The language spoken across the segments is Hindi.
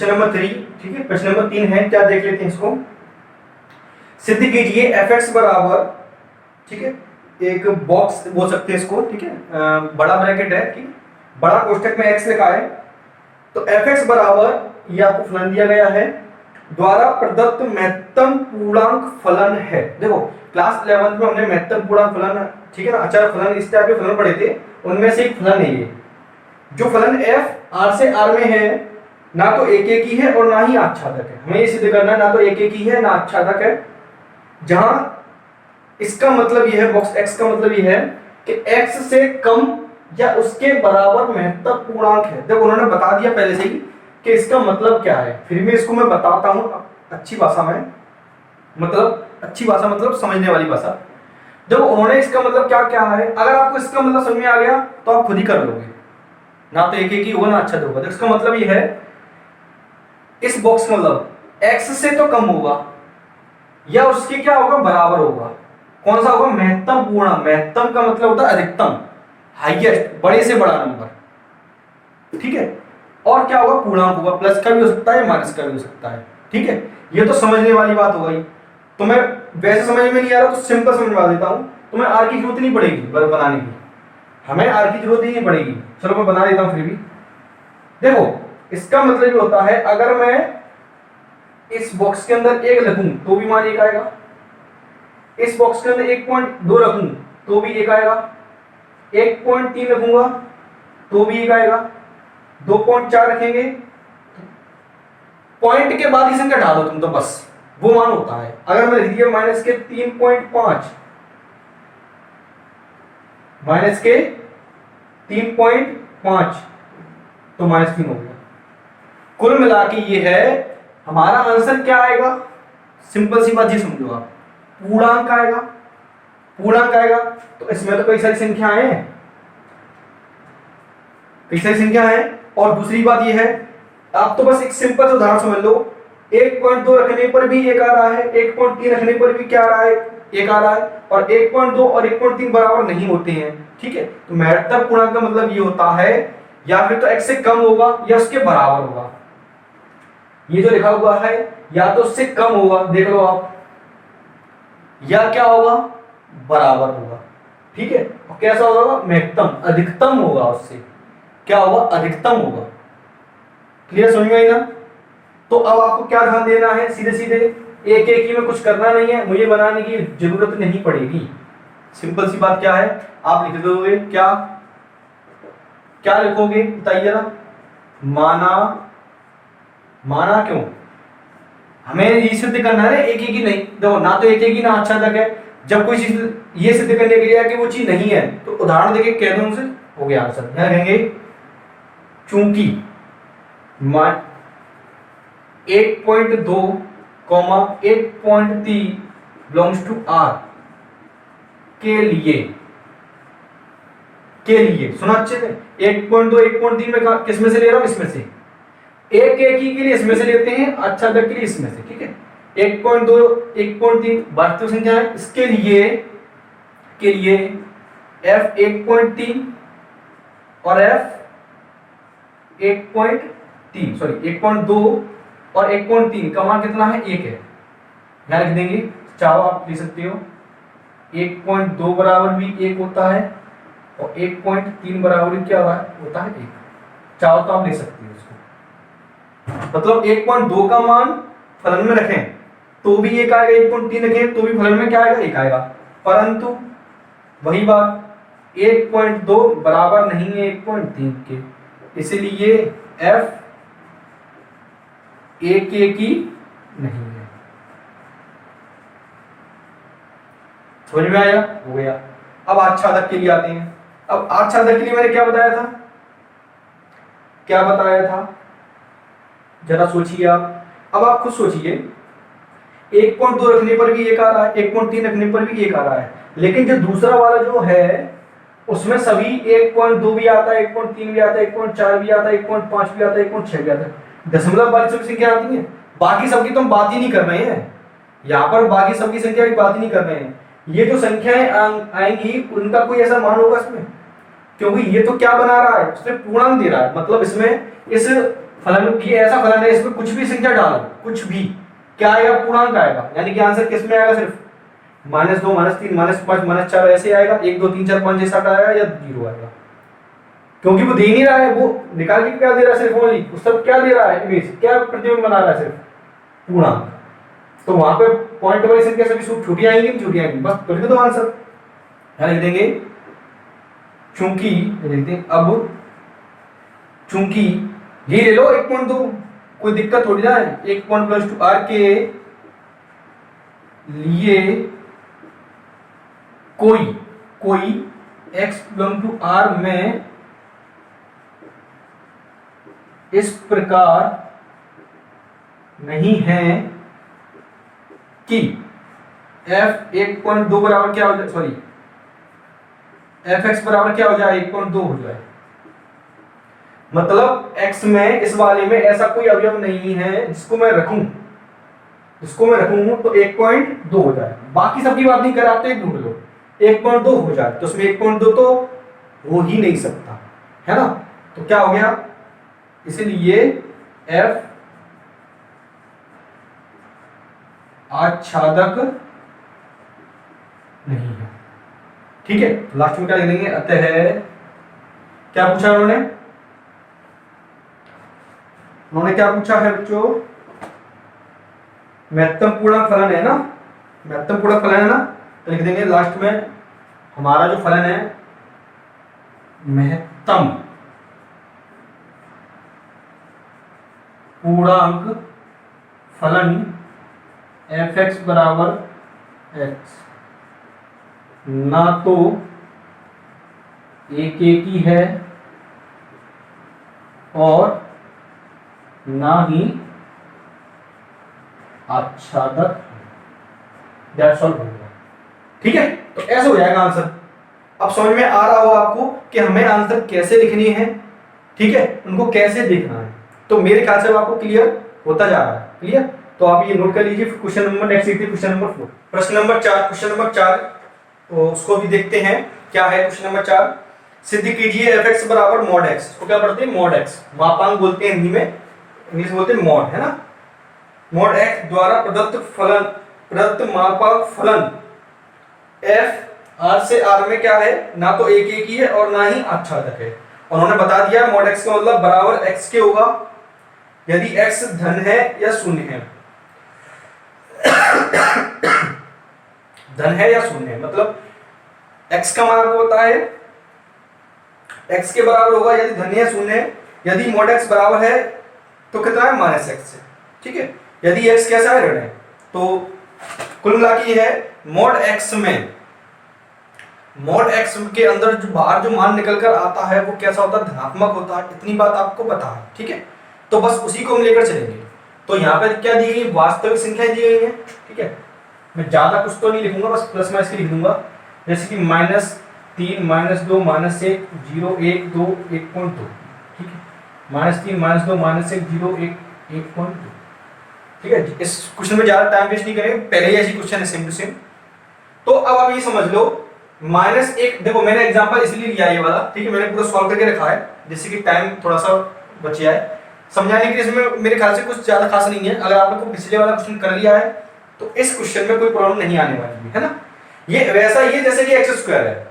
क्वेश्चन नंबर 3, ठीक है, क्वेश्चन नंबर 3 है, क्या देख लेते हैं इसको। सिद्ध कीजिए fx बराबर, ठीक है, एक बॉक्स बोल सकते हैं इसको, ठीक है, बड़ा ब्रैकेट है, ठीक, बड़ा कोष्ठक में x लिखा है, तो fx बराबर, ये आपको फलन दिया गया है, द्वारा प्रदत्त महत्तम पूर्णांक फलन है। देखो क्लास 11th में हमने महत्तम पूर्णांक फलन, ठीक है ना, अचार फलन, इस टाइप के फलन पढ़े थे, उनमें से एक फलन है ये, जो फलन f r से r में है, ना तो एक एक ही है और ना ही आच्छादक है। हमें ये सिद्ध करना है, ना तो एक एक ही है ना आच्छादक है, जहां इसका मतलब यह है, बॉक्स x का मतलब यह है कि x से कम या उसके बराबर महत्तम पूर्णांक है। देखो उन्होंने बता दिया पहले से ही कि इसका मतलब क्या है, फिर भी इसको मैं बताता हूं अच्छी भाषा में, मतलब अच्छी भाषा मतलब समझने वाली भाषा। देखो उन्होंने इसका मतलब क्या क्या है, अगर आपको इसका मतलब समझ में आ गया तो आप खुद ही कर लोगे, ना तो एक एक ही होगा ना अच्छा होगा। इसका मतलब यह है, इस बॉक्स का मतलब x से तो कम होगा या उसके क्या होगा, बराबर होगा। कौन सा होगा, महत्तम पूर्णांक। महत्तम का मतलब होता है अधिकतम, हाईएस्ट, बड़े से बड़ा नंबर, ठीक है। और क्या होगा, पूर्णांक होगा, प्लस का भी हो सकता है माइनस का भी हो सकता है, ठीक है। ये तो समझने वाली बात हो गई। तो मैं वैसे समझ में नहीं आ रहा तो सिंपल समझवा देता हूं, तो मैं आर की जरूरत नहीं पड़ेगी बनाने की, हमें आर की जरूरत ही नहीं पड़ेगी। चलो मैं बना देता हूं फिर भी। देखो इसका मतलब ये होता है, अगर मैं इस बॉक्स के अंदर 1 रखूं तो भी मान 1 आएगा, इस बॉक्स के अंदर 1.2 रखूं तो भी 1 आएगा, 1.3 रखूंगा तो भी 1 आएगा, 2.4 रखेंगे, पॉइंट के बाद ही संख्या हटा दो तुम, तो बस वो मान होता है। अगर मैं लिख दिया माइनस के 3.5, माइनस के 3.5 तो -3 हो गया। कुल मिला के ये है हमारा आंसर, क्या आएगा, सिंपल सी बात ये समझो आप, पूर्णांक आएगा। पूर्णांक आएगा तो इसमें तो कई सारी संख्याएं हैं, कई सारी संख्या है। और दूसरी बात ये है, आप तो बस एक सिंपल सा उदाहरण समझ लो, 1.2 रखने पर भी 1 आ रहा है, 1.3 रखने पर भी क्या आ रहा है, 1 आ रहा है, और 1.2 और 1.3 बराबर नहीं होते हैं, ठीक है। तो महत्तम पूर्णांक का मतलब ये होता है, या फिर तो x से कम होगा या उसके बराबर होगा। ये जो लिखा हुआ है या तो उससे कम होगा, देख लो आप, या क्या होगा, बराबर होगा, ठीक है। और कैसा होगा, महत्तम, अधिकतम होगा, उससे क्या होगा, अधिकतम होगा। क्लियर, समझ में आई ना। तो अब आपको क्या ध्यान देना है, सीधे सीधे एक एक ही में कुछ करना नहीं है, मुझे बनाने की जरूरत नहीं पड़ेगी। सिंपल सी बात क्या है, आप लिख दोगे, क्या क्या लिखोगे बताइए ना, माना। माना क्यों, हमें ये सिद्ध करना है एक एक ही नहीं। देखो ना तो एक एक ही ना अच्छा तक है, जब कोई चीज ये सिद्ध करने के लिए कि वो चीज नहीं है तो उदाहरण देके कह दो उनसे, हो गया आंसर। यहां कहेंगे चूंकि 8.2 8.3 बिलोंग्स टू आर के लिए सुना अच्छे से, 8.2 1.3 में किस में से ले रहा हूं, इसमें से, एक एक ही के लिए इसमें से लेते हैं, अच्छा तक के लिए इसमें से, ठीक है। 1.2 1.3 वास्तविक संख्या है, इसके लिए f 1.3 और f 1.3 सॉरी 1.2 और 1.3 का मान कितना है, 1 है। यहां लिख देंगे, चाहो आप लिख सकते हो 1.2 बराबर भी 1 होता है और 1.3 बराबर भी क्या होता है 1। चाहो तो आप ले सकते हो इसको, मतलब 1.2 का मान फलन में रखें तो भी 1 आएगा, 1.3 रखें तो भी फलन में क्या आएगा, 1 आएगा। परंतु वही बात, 1.2 बराबर नहीं है 1.3 के, इसलिए f 1 ही नहीं है। समझ में आया, हो गया। अब आच्छादक के लिए आते हैं। अब आच्छादक के लिए मैंने क्या बताया था, क्या बताया था, जरा सोचिए आप। अब आप खुद सोचिए, 1.2 रखने पर भी 1 आ रहा है, 1.3 रखने पर भी 1 आ रहा है, लेकिन जो दूसरा वाला जो है उसमें सभी 1.2 भी आता है, 1.3 भी आता है, 1.4 भी आता है, 1.5 भी आता है, 1.6 भी आता है, दशमलव वाली सभी संख्या आती है। बाकी सबकी तो हम बात ही नहीं कर रहे हैं, यहाँ पर बाकी सबकी संख्या की बात ही नहीं कर रहे हैं। ये जो संख्याएं आएंगी उनका कोई ऐसा मान होगा इसमें, क्योंकि ये तो क्या बना रहा है, उसमें पूर्णांक दे रहा है, मतलब इसमें इस फलन ये ऐसा फलन है इसमें कुछ भी संख्या डालो, कुछ भी, क्या आएगा, पूर्णांक आएगा, यानी कि आंसर किस में आएगा, सिर्फ -2 -3 -5 -4 ऐसे आएगा, 1 2 3 4 5 6 7 आएगा या 0 आएगा, क्योंकि वो दे नहीं रहा है, वो निकाल के क्या दे रहा है, सिर्फ ओनली उस सब क्या दे रहा है, इमेज क्या प्रतिबिंब बना रहा है, सिर्फ पूर्णांक। तो वहां पे पॉइंट वाइज संख्या सभी छुट्टी आएंगी, छुट्टी आएंगी, बस तो लिख दो आंसर, क्या लिख देंगे, चूंकि लिख दें, अब चूंकि ये ले लो 1.2, कोई दिक्कत थोड़ी ना है, 1.2 r के लिए कोई x बिलोंग टू r में इस प्रकार नहीं है कि f 1.2 बराबर क्या हो जाए, सॉरी fx बराबर क्या हो जाए, 1.2 हो जाए, मतलब x में इस वाले में ऐसा कोई अवयव नहीं है जिसको मैं रखूं तो 1.2 हो जाए, बाकी सबकी बात नहीं कर, आप तो एक ढूंढ लो 1.2 हो जाए, तो उसमें 1.2 तो हो ही नहीं सकता है ना, तो क्या हो गया, इसलिए f आच्छादक नहीं है, ठीक है। लास्ट में क्या लिख देंगे, अतः क्या पूछा उन्होंने क्या पूछा है बच्चों, महत्तम पूर्णांक फलन है ना, महत्तम पूर्णांक फलन है ना, तो लिख देंगे लास्ट में हमारा जो फलन है महत्तम पूर्णांक फलन fx बराबर x ना तो एक ही है और ना ही आच्छादक, दैट्स ऑल होगा, ठीक है। तो ऐसे हो जाएगा आंसर। अब समझ में आ रहा होगा आपको कि हमें आंसर कैसे लिखनी है, ठीक है, उनको कैसे देखना है, तो मेरे ख्याल से आपको क्लियर होता जा रहा है, क्लियर। तो आप ये नोट कर लीजिए, क्वेश्चन नंबर नेक्स्ट देखते हैं, क्वेश्चन नंबर 4, प्रश्न नंबर 4, क्वेश्चन नंबर 4 तो उसको भी देखते हैं क्या है। क्वेश्चन नंबर 4, सिद्ध कीजिए fx बराबर मॉड x, तो क्या पढ़ते हैं, मॉड x, मापांक बोलते हैं हिंदी में, इंग्लिश में बोलते हैं मॉड, है ना, मॉड x द्वारा प्रदत्त मापांक फलन f r से r में क्या है, ना तो एक ही है और ना ही आच्छादक है। उन्होंने बता दिया मॉड x का मतलब बराबर x के होगा यदि x धन है या शून्य है, धन है या शून्य है, मतलब x का मान आपको पता है x के बराबर होगा यदि धन या शून्य है, यदि मॉड x बराबर है तो कितना है, -x है, ठीक है। यदि x कैसा है, ऋण है, तो कुल मिला के है मॉड x में, मॉड x के अंदर जो बाहर जो मान निकल कर आता है वो कैसा होता है, धनात्मक होता है, इतनी बात आपको पता है, ठीक है। तो बस उसी को हम लेकर चलेंगे। तो यहाँ पे क्या दी गई, वास्तविक संख्या दी गई है, ठीक है। मैं ज्यादा कुछ तो नहीं लिखूंगा, बस प्लस माइनस के लिख दूंगा, जैसे कि -3 -2 -1 0 1 2 1.2, ठीक है, -3 -2 -1 0 1 1.2, ठीक है। इस क्वेश्चन में ज्यादा टाइम वेस्ट नहीं करेंगे, पहले ही ऐसी क्वेश्चन है सेम टू सेम। तो अब आप ये समझ लो -1, देखो मैंने एग्जांपल इसलिए लिया ये वाला, ठीक है, मैंने पूरा सॉल्व करके रखा है जिससे कि टाइम थोड़ा सा बचिया है समझाने के लिए, इसमें मेरे ख्याल से कुछ ज्यादा खास नहीं है। अगर आप लोग को पिछले वाला क्वेश्चन कर लिया है तो इस क्वेश्चन में कोई प्रॉब्लम नहीं आने वाली है ना। ये वैसा ही है जैसे कि x स्क्वायर है,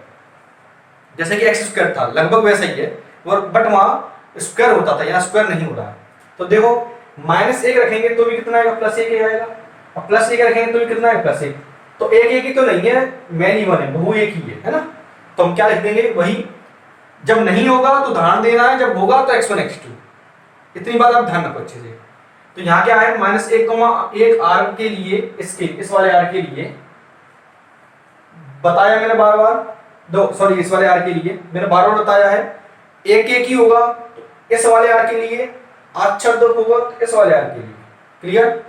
जैसे कि x स्क्वायर था लगभग वैसा ही है, और बट वहां स्क्वायर होता था, यहाँ स्क्वायर नहीं हो रहा है। तो देखो -1 रखेंगे तो भी कितना आएगा, +1 आएगा, और +1 रखेंगे तो भी कितना है, +1, तो एक ही तो नहीं है, मैनी वन है, बहु एक ही है ना। तो हम क्या लिख देंगे, वही जब नहीं होगा तो ध्यान देना है, जब होगा तो x1 x2, इतनी बात आप ध्यान रखो अच्छे से। तो यहाँ क्या है, -1,1 r के लिए, इसके इस वाले r के लिए बताया मैंने बार बार, सॉरी इस वाले r के लिए मैंने बार बार बताया है, एक ही होगा इस वाले r के लिए, आच्छादक होगा तो इस वाले r के लिए, क्लियर।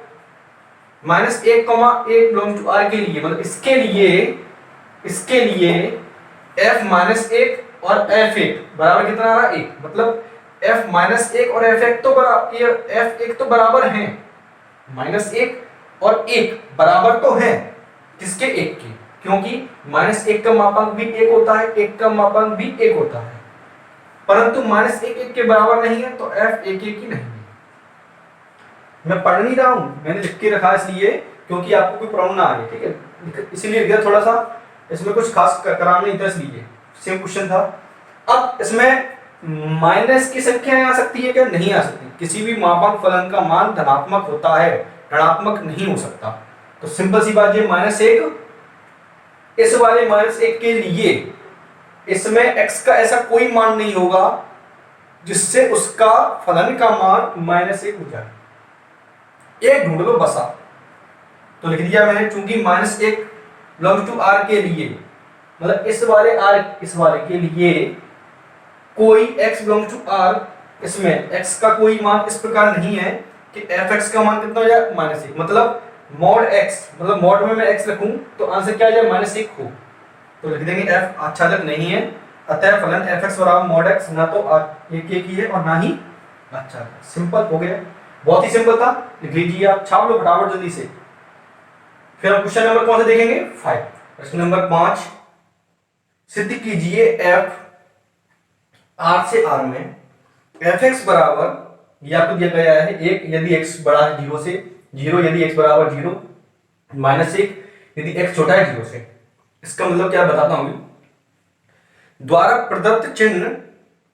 -1,1 बिलोंग्स टू r के लिए, मतलब इसके लिए f-1 और f1 बराबर कितना आ रहा है, 1, मतलब f-1 और f1 तो बराबर, ये f1 तो बराबर हैं, -1 और 1 बराबर तो हैं किसके, 1 के, क्योंकि -1 का मापांक भी 1 होता है, 1 का मापांक भी 1 होता है, परंतु -1 1 के बराबर नहीं है तो f 1 1 ही नहीं है, मैं पढ़ नहीं रहा हूँ, मैंने लिख के रखा इसलिए क्योंकि आपको कोई प्रॉब्लम ना आए, ठीक है, इसीलिए लिख दिया। थोड़ा सा इसमें कुछ खास कराना नहीं था इसलिए, सेम क्वेश्चन था। अब इसमें माइनस की संख्या आ सकती है क्या? नहीं आ सकती। किसी भी मापांक फलन का मान धनात्मक होता है, ऋणात्मक नहीं हो सकता। तो सिंपल सी बात ये -1, इस वाले -1 के लिए इसमें x का ऐसा कोई मान नहीं होगा जिससे उसका फलन का मान -1 हो जाए। एक ढूंढ लो बस आप। तो लिख दिया मैंने, चूंकि -1 बिलोंग्स टू r के लिए, मतलब इस वाले के लिए कोई x बिलोंग्स टू r, इसमें x का कोई मान इस प्रकार नहीं है कि fx का मान कितना हो जाए -1, मतलब मॉड x, मतलब मॉड में मैं x रखूं तो आंसर क्या आ जाए -1 हो। तो लिख देंगे f आच्छादक नहीं है, अतः फलन fx बराबर मॉड x ना तो एक ही है और ना ही आच्छादक। सिंपल हो गया, बहुत ही सिंपल था। लिख लीजिए आप, छाप लो फटाफट जल्दी से। फिर हम क्वेश्चन नंबर कौन सा देखेंगे? 5। प्रश्न नंबर 5, सिद्ध कीजिए f r से r में fx बराबर, ये आपको दिया गया है 1 यदि x बड़ा है 0 से, 0 यदि x बराबर 0, -1 यदि x छोटा है 0 से। इसका मतलब क्या बताता हूं, द्वारा प्रदत्त चिन्ह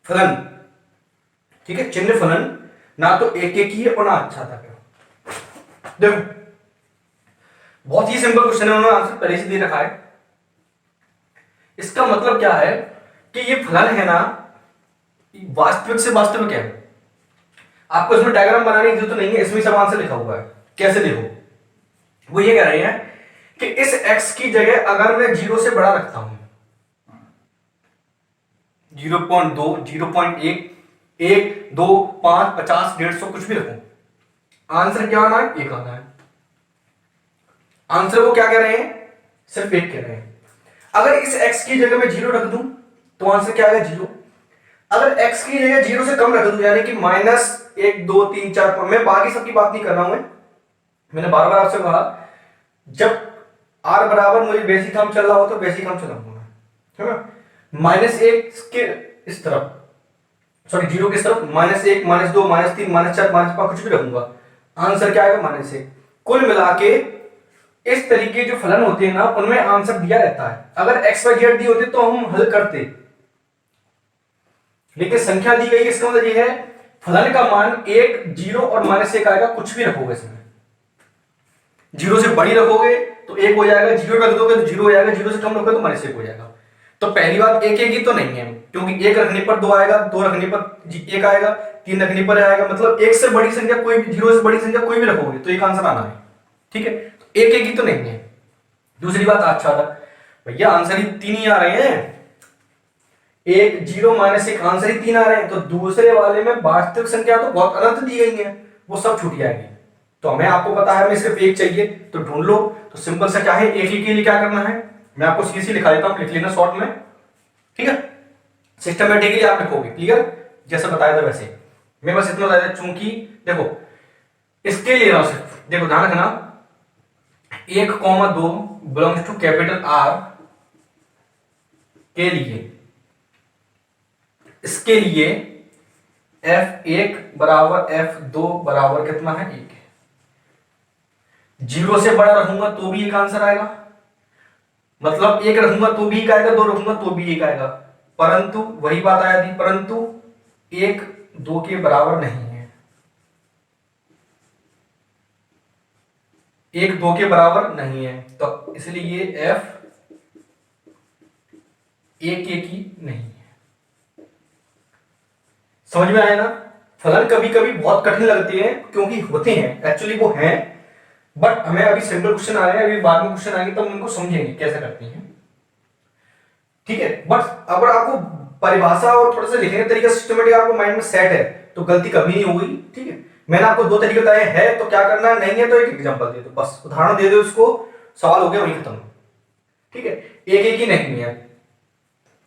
फलन, ठीक है, चिन्ह फलन ना तो एककी है और ना आच्छादक है। देखो बहुत ही सिंपल क्वेश्चन है, उन्होंने आंसर पहले से दे रखा है। इसका मतलब क्या है कि ये फलन है ना, वास्तविक से वास्तविक है। आपको इसमें डायग्राम बनाने की जरूरत नहीं है, इसमें सब आंसर लिखा हुआ है। कैसे देखो, वो ये कह रहे हैं कि इस x की जगह अगर मैं 0 से बड़ा रखता हूं, 0.2, 0.1, 1, 2, 5, 50, 150 कुछ भी रखूं, आंसर क्या आना है? 1 आना है। आंसर वो क्या कह रहे हैं? सिर्फ 1 कह रहे हैं। अगर इस x की जगह मैं 0 रख दूं तो आंसर क्या आएगा? 0। अगर x की जगह 0 से कम रख दूं, यानी कि -1, 2, 3, 4, 5, मैं बाकी सबकी बात नहीं कर रहा हूं, मैंने बार बार आपसे कहा जब r बराबर मुझे बेसिक काम चल रहा हो तो बेसिक काम चलाऊंगा, है ना। -1 के इस तरफ, सॉरी 0 की तरफ, -1, -2, -3, -4, -5 कुछ भी रखूंगा, आंसर क्या आएगा? -1। कुल मिला के इस तरीके जो फलन होते हैं ना, उनमें आंसर दिया रहता है। अगर x y z दी होती तो हम हल करते, लेकिन संख्या दी गई, इसका मतलब ये है फलन का मान 1, 0 और -1 आएगा। कुछ भी रखोगे इसमें, 0 से बड़ी रखोगे तो 1 हो जाएगा, 0 रख दोगे तो 0 हो जाएगा, 0 से कम रखोगे तो -1 हो जाएगा। तो पहली बात 1 1 ही तो नहीं है, क्योंकि 1 रखने पर 2 आएगा, 2 रखने पर 1 आएगा, 3 रखने पर आएगा, मतलब 1 से बड़ी संख्या कोई भी, 0 से बड़ी संख्या कोई भी रखोगे तो एक आंसर आना है, ठीक है। तो 1 1 ही तो नहीं है। दूसरी बात आच्छादक, भैया आंसर ही 3 ही आ रहे हैं, 1, 0, -1, आंसर ही 3 आ रहे हैं। तो दूसरे वाले में वास्तविक संख्या तो बहुत अनंत दी गई है, वो सब छूट जाएगी। तो हमें, आपको पता है हमें सिर्फ 1 चाहिए, तो ढूंढ लो। तो सिंपल सा क्या है, 1 ही के लिए क्या करना है, मैं आपको सीधी लिखा देता हूं, लिख लेना शॉर्ट में, ठीक है। सिस्टमेटिकली आप लिखोगे, क्लियर, जैसे बताया था वैसे। मैं बस इतना बता देता, चूंकि देखो इसके लिए ना, सिर्फ देखो ध्यान रखना, 1,2 बिलोंग्स टू कैपिटल R के लिए, इसके लिए F1 बराबर F2 बराबर कितना है? 1 है। 0 से बड़ा रखूंगा तो भी एक आंसर आएगा, मतलब 1 रखूंगा तो भी 1 आएगा, 2 रखूंगा तो भी 1 आएगा, परंतु वही बात आया थी, परंतु 1 2 के बराबर नहीं है, 1 2 के बराबर नहीं है, तो इसलिए F 1 1 ही नहीं है। समझ में आया ना। फलन कभी कभी बहुत कठिन लगते हैं, क्योंकि होते हैं, एक्चुअली वो हैं, बट हमें अभी सिंपल क्वेश्चन आ रहे हैं, अभी बाद में क्वेश्चन आएंगे तब उनको समझेंगे कैसे करते हैं, ठीक है। बट अगर आपको परिभाषा और थोड़ा सा लिखने का तरीका सिस्टमेटिक आपको माइंड में सेट है तो गलती कभी नहीं होगी, ठीक है। मैंने आपको 2 तरीके बताए हैं, तो क्या करना है, नहीं है तो एक एग्जांपल दे दो, बस उदाहरण दे दो, उसको सवाल हो गया, वही खत्म, ठीक है। 1 1 ही नहीं है,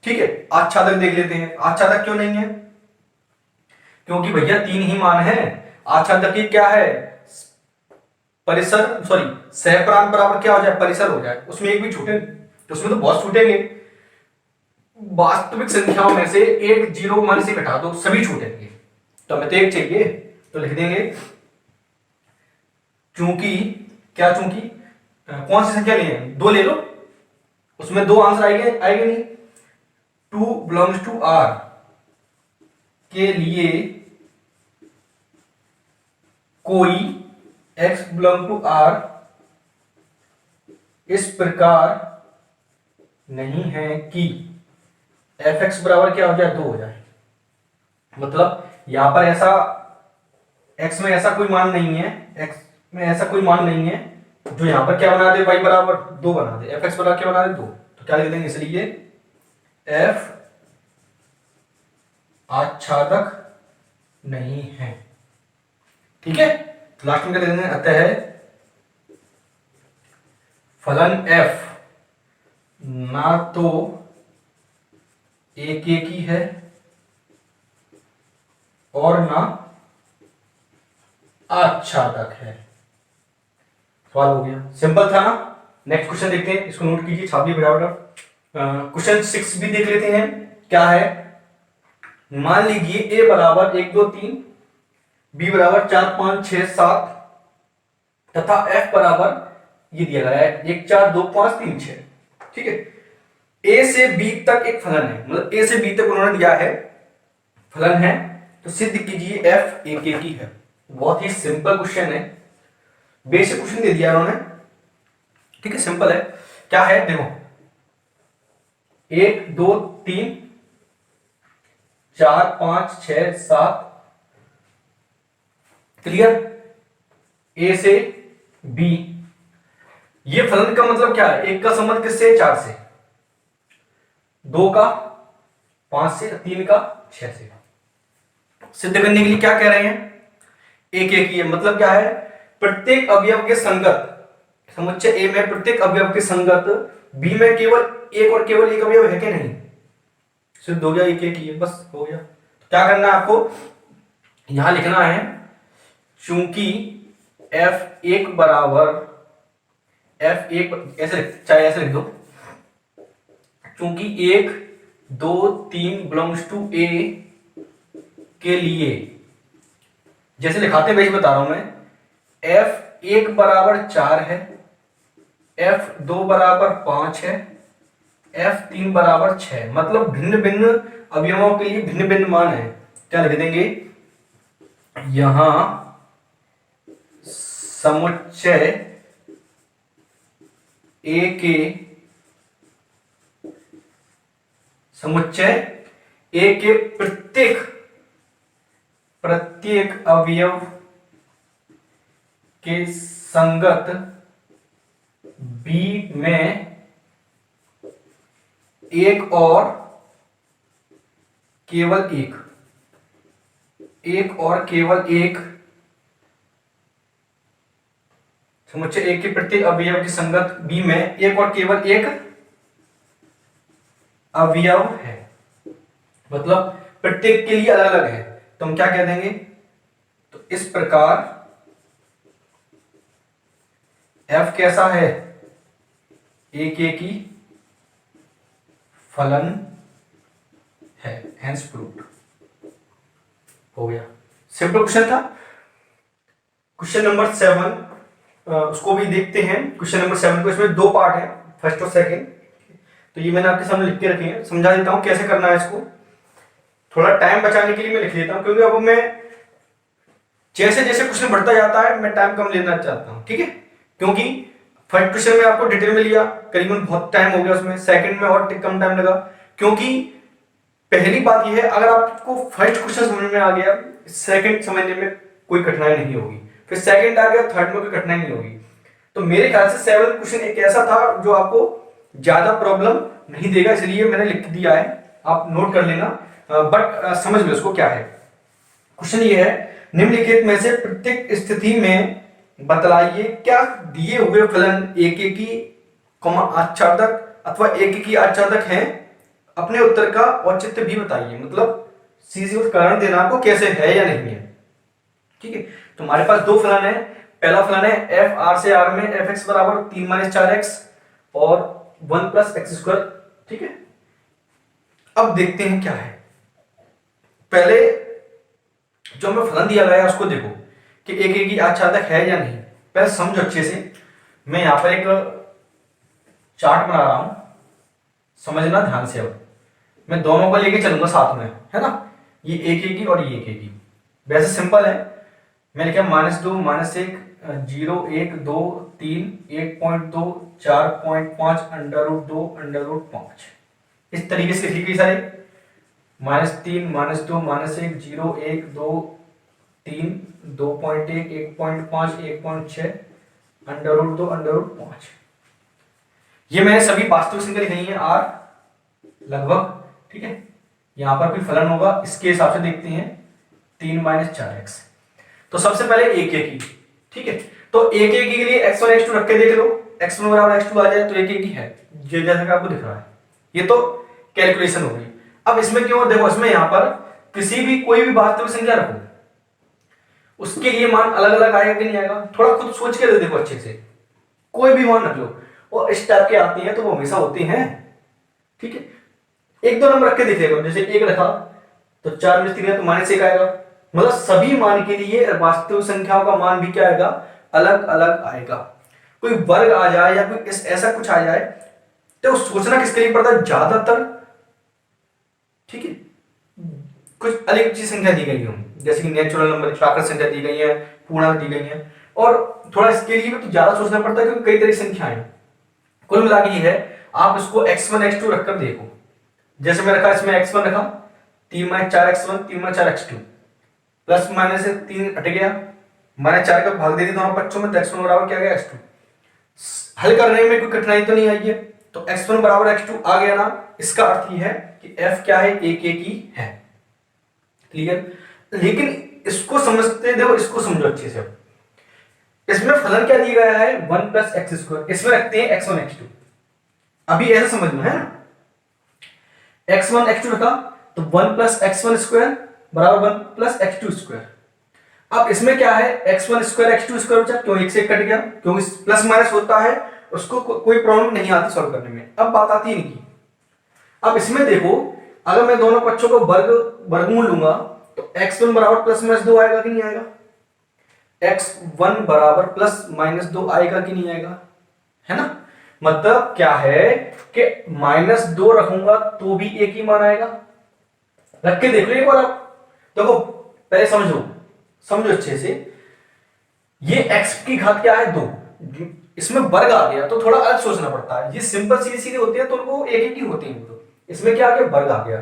ठीक है। आच्छादक देख लेते हैं, आच्छादक क्यों नहीं है, क्योंकि भैया 3 ही मान है। आच्छादक की क्या है, परिसर, सॉरी सहप्रांत बराबर क्या हो जाए, परिसर हो जाए, उसमें एक भी छूटे, तो उसमें तो बहुत छूटेंगे। वास्तविक संख्याओं में से 1 0 से घटा दो, सभी छूटेंगे, तो हमें तो 1 चाहिए, तो लिख देंगे चूंकि क्या, चूंकि कौन सी संख्या लिए, दो ले लो, उसमें दो आंसर आएंगे, आएंगे नहीं। टू बिलोंग्स टू आर के लिए कोई x बिलोंग टू आर इस प्रकार नहीं है कि fx बराबर क्या हो जाए, दो हो जाए। मतलब यहां पर ऐसा x में ऐसा कोई मान नहीं है, x में ऐसा कोई मान नहीं है जो यहां पर क्या बना दे, y बराबर दो बना दे, fx बराबर क्या बना दे, दो। तो क्या लिख देंगे, इसलिए f आच्छादक नहीं है। ठीक है, तो लास्ट में क्या लिख देंगे, अतः फलन f ना तो एक ही है और ना आच्छादक है। सवाल हो गया, सिंपल था ना। नेक्स्ट क्वेश्चन देखते हैं, इसको नोट कीजिए, छापिए फटाफट। क्वेश्चन 6 भी देख लेते हैं, क्या है। मान लीजिए a बराबर 1 2 3, b बराबर 4 5 6 7 तथा f बराबर ये दिया गया है 1 4 2 5 3 6। ठीक है, a से b तक एक फलन है, मतलब a से b तक उन्होंने दिया है फलन है, तो सिद्ध कीजिए f एक ही है। बहुत ही सिंपल क्वेश्चन है, बेसिक क्वेश्चन दे दिया उन्होंने। ठीक है, सिंपल है। क्या है देखो, 1 2 3 4 5 6 7, क्लियर, a से b। ये फलन का मतलब क्या है, एक का संबंध किससे है, 4 से, 2 का 5 से, 3 का 6 से। सिद्ध करने के लिए क्या कह रहे हैं, एक ही है, मतलब क्या है, प्रत्येक अवयव के संगत, समुच्चय ए में प्रत्येक अवयव के संगत बी में केवल केवल एक अवयव है कि नहीं, सिद्ध हो गया, एक ही है, बस हो गया। तो क्या करना है आपको, यहां लिखना है, चूंकि f1 बराबर f1, ऐसे चाहे ऐसे लिख दो, चूंकि 1 2 3 बिलोंग्स टू ए के लिए, जैसे लिखाते वैसे बता रहा हूं मैं, f1 बराबर 4 है, f2 बराबर 5 है, f3 बराबर 6, मतलब भिन्न भिन्न अवयवों के लिए भिन्न भिन्न मान है। क्या लिख देंगे, यहां समुच्चय ए के प्रत्येक अवयव के संगत बी में एक और केवल एक समुच्चय ए के प्रत्येक अवयव के संगत बी में एक और केवल एक अवयव है, मतलब प्रत्येक के लिए अलग अलग है। तो हम क्या कह देंगे, तो इस प्रकार f कैसा है, एक ही फलन है, हेंस प्रूव्ड। हो गया, सिंपल क्वेश्चन था। क्वेश्चन नंबर 7 उसको भी देखते हैं। क्वेश्चन नंबर 7 को, इसमें दो पार्ट है, फर्स्ट और सेकंड। तो ये मैंने आपके सामने लिख के रखे हैं, समझा देता हूं कैसे करना है इसको। थोड़ा टाइम बचाने के लिए मैं लिख लेता हूं, क्योंकि अब मैं जैसे जैसे क्वेश्चन बढ़ता जाता है मैं टाइम कम लेना चाहता हूं, ठीक है। क्योंकि फर्स्ट क्वेश्चन में आपको डिटेल में लिया, करीबन बहुत टाइम हो गया उसमें, सेकंड में और कम टाइम लगा। क्योंकि पहली बात यह है, अगर आपको फर्स्ट क्वेश्चन समझ में आ गया, सेकंड समझने में कोई कठिनाई नहीं होगी, फिर सेकंड आ गया, थर्ड में कोई कठिनाई नहीं होगी। तो मेरे ख्याल से 7 क्वेश्चन एक ऐसा था जो आपको ज्यादा प्रॉब्लम नहीं देगा, इसलिए मैंने लिख दिया है, आप नोट कर लेना, बट समझ लो इसको क्या है। क्वेश्चन ये है, निम्नलिखित में से प्रत्येक स्थिति में बतलाइए क्या दिए हुए फलन एक आच्छादक अथवा एक आच्छादक है, अपने उत्तर का औचित्य भी बताइए। मतलब सीधे उस कारण देना आपको कैसे है या नहीं है, ठीक है। तो हमारे पास दो फलन है, पहला फलन है एफ आर से आर में एफ एक्स बराबर 3 - 4x और 1 + x², ठीक है। अब देखते हैं क्या है। पहले जो हमें फलन दिया गया है उसको देखो कि एक आच्छादक है या नहीं। पहले समझो अच्छे से, मैं यहाँ पर एक चार्ट बना रहा हूं, समझना ध्यान से। अब मैं दोनों को लेके चलूंगा साथ में, है ना, ये एक एक की और ये एक एक की। वैसे सिंपल है, मैंने क्या -2 -1 0 1 2 3 1.2 4.5 √2 √5 इस तरीके से लिखी सारे। -3 -2 -1 0 1 2 3 2.1 1.5 1.6 √2 √5। ये मैंने सभी वास्तविक संख्या लिखी है आर लगभग, ठीक है। यहां पर कोई फलन होगा, इसके हिसाब से देखते हैं 3 - 4x। तो सबसे पहले एक एक ही, ठीक है। तो एक एक के लिए x1 x2 रख के देख लो, x1 बराबर x2 आ जाए तो एक एक ही है, जैसा कि आपको दिख रहा है। ये तो कैलकुलेशन हो गई। अब इसमें क्यों, देखो इसमें यहां पर किसी भी कोई भी वास्तविक संख्या रखो, उसके लिए मान अलग अलग आएगा कि नहीं आएगा, थोड़ा खुद सोच के देखो अच्छे से। कोई भी मान रख लो, और इस टाइप के आते हैं तो वो हमेशा होते हैं, ठीक है। एक दो नंबर रख के देखेगा, जैसे एक रखा तो 4 में 3 है तो -1 आएगा। मतलब सभी मान के लिए वास्तविक संख्याओं का मान भी क्या आएगा, अलग अलग आएगा। कोई वर्ग आ जाए या कोई ऐसा कुछ आ जाए तो सोचना किसके लिए पड़ता है ज्यादातर, ठीक है। कुछ अलग चीज संख्या दी गई हो, जैसे कि नेचुरल नंबर, प्राकृत संख्या दी गई है, पूर्णांक दी गई है, और थोड़ा इसके लिए भी तो ज्यादा सोचना पड़ता है क्योंकि कई तरह की संख्याएं। कुल मिला के ये है, आप इसको x1 x2 रखकर देखो। जैसे मैं रखा, इसमें x1 रखा 3 - 4x1 3 - 4x2 प्लस माइनस से 3 हट गया, -4 का भाग दे दी दोनों पक्षों में, तो x1 बराबर क्या गया x2। हल करने में कोई कठिनाई तो नहीं आई है, तो x1 बराबर x2 आ गया ना। इसका अर्थ ये है कि f क्या है, एक एक ही है, क्लियर। लेकिन इसको समझते, देखो इसको समझो अच्छे से। इसमें फलन क्या दिया गया है 1 + x², इसमें रखते हैं x1 x2। अभी ऐसा समझना है ना, x1 x2 रखा तो 1 + x1² बराबर 1 + x2²। अब इसमें क्या है, x1² x2² बचा, क्यों एक से कट गया, क्योंकि प्लस माइनस होता है, उसको कोई प्रॉब्लम नहीं आती सॉल्व करने में। अब बात आती है इनकी। अब इसमें देखो, अगर मैं दोनों पक्षों को वर्गमूल लूंगा तो x1 बराबर +-2 आएगा कि नहीं आएगा, x1 बराबर +-2 आएगा कि नहीं आएगा, है ना। मतलब क्या है कि -2 रखूंगा तो भी एक ही मान आएगा। रख के देख लो एक बार आप, देखो पहले समझो अच्छे से। ये x की घात क्या है 2, इसमें वर्ग आ गया तो थोड़ा अलग सोचना पड़ता है। ये सिंपल सीधी सीधी होती है तो उनको एक एक ही होती है, तो इसमें क्या आ गया, वर्ग आ गया।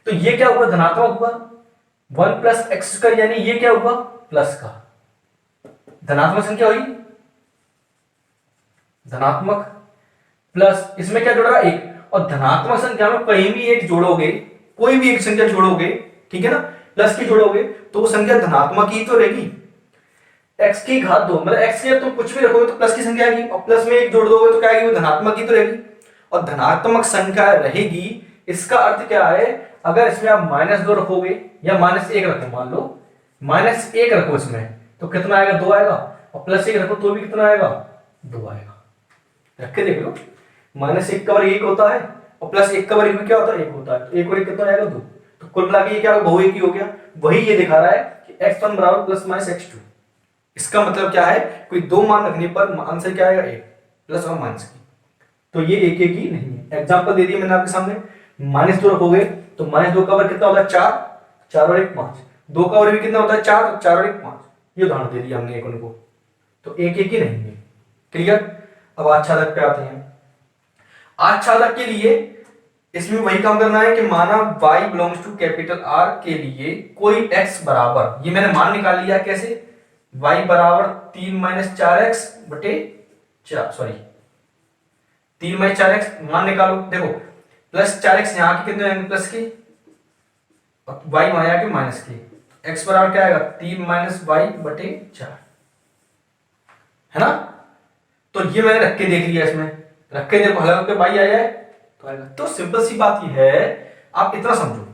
तो ये क्या हुआ, धनात्मक हुआ 1 + x², यानी ये क्या हुआ, प्लस का धनात्मक संख्या हुई, धनात्मक प्लस इसमें क्या जुड़ रहा है 1। और धनात्मक संख्या में कहीं भी एक जोड़ोगे, कोई भी एक संख्या जोड़ोगे, ठीक है ना, प्लस की जोड़ोगे तो वो संख्या धनात्मक ही तो रहेगी। x की घात 2 मतलब x के तुम कुछ भी रखोगे तो प्लस की संख्या आएगी, और प्लस में एक जोड़ दोगे तो क्या आएगी, वो धनात्मक ही तो रहेगी। और धनात्मक संख्या रहेगी, इसका अर्थ क्या है, अगर इसमें आप -2 रखोगे या -1 रखो, मान लो -1 रखो इसमें तो कितना आएगा, 2 आएगा, और +1 रखो तो भी कितना आएगा, 2 आएगा। रख के देख लो, -1 का वर्ग 1 होता है और +1 का वर्ग भी क्या होता है, 1 होता है, तो 1 और 1 कितना आएगा, 2। तो कुल मिला के ये क्या बहु एक ही हो गया। वही ये दिखा रहा है कि x1 बराबर ±x2। इसका मतलब क्या है, कोई दो मान रखने पर आंसर क्या आएगा, 1 प्लस और माइनस की। तो ये एक एक ही नहीं है। एग्जांपल दे दिया मैंने आपके सामने, -2 रखोगे तो -2 का वर्ग कितना होता है, 4, 4 और 1 5। 2 का वर्ग भी कितना होता है, 4, 4 और 1 5। ये उदाहरण दे दिया हमने एक उनको, तो एक एक ही नहीं है, क्लियर। अब आच्छादक पे आते हैं। आच्छादक के लिए इसमें वही काम करना है कि माना y belongs to capital R के लिए कोई x बराबर, ये मैंने मान निकाल लिया, कैसे, y बराबर 3 - 4x बटे 4, सॉरी 3 - 4x मान निकालो। देखो +4x यहाँ के कितने आएंगे, प्लस के, और y वहां आके माइनस के, x बराबर क्या आएगा, 3 - y बटे 4, है ना। तो ये मैंने रख के देख लिया, इसमें रख के देखो, हल के y आ जाए तो आएगा। तो सिंपल सी बात ये है, आप इतना समझो,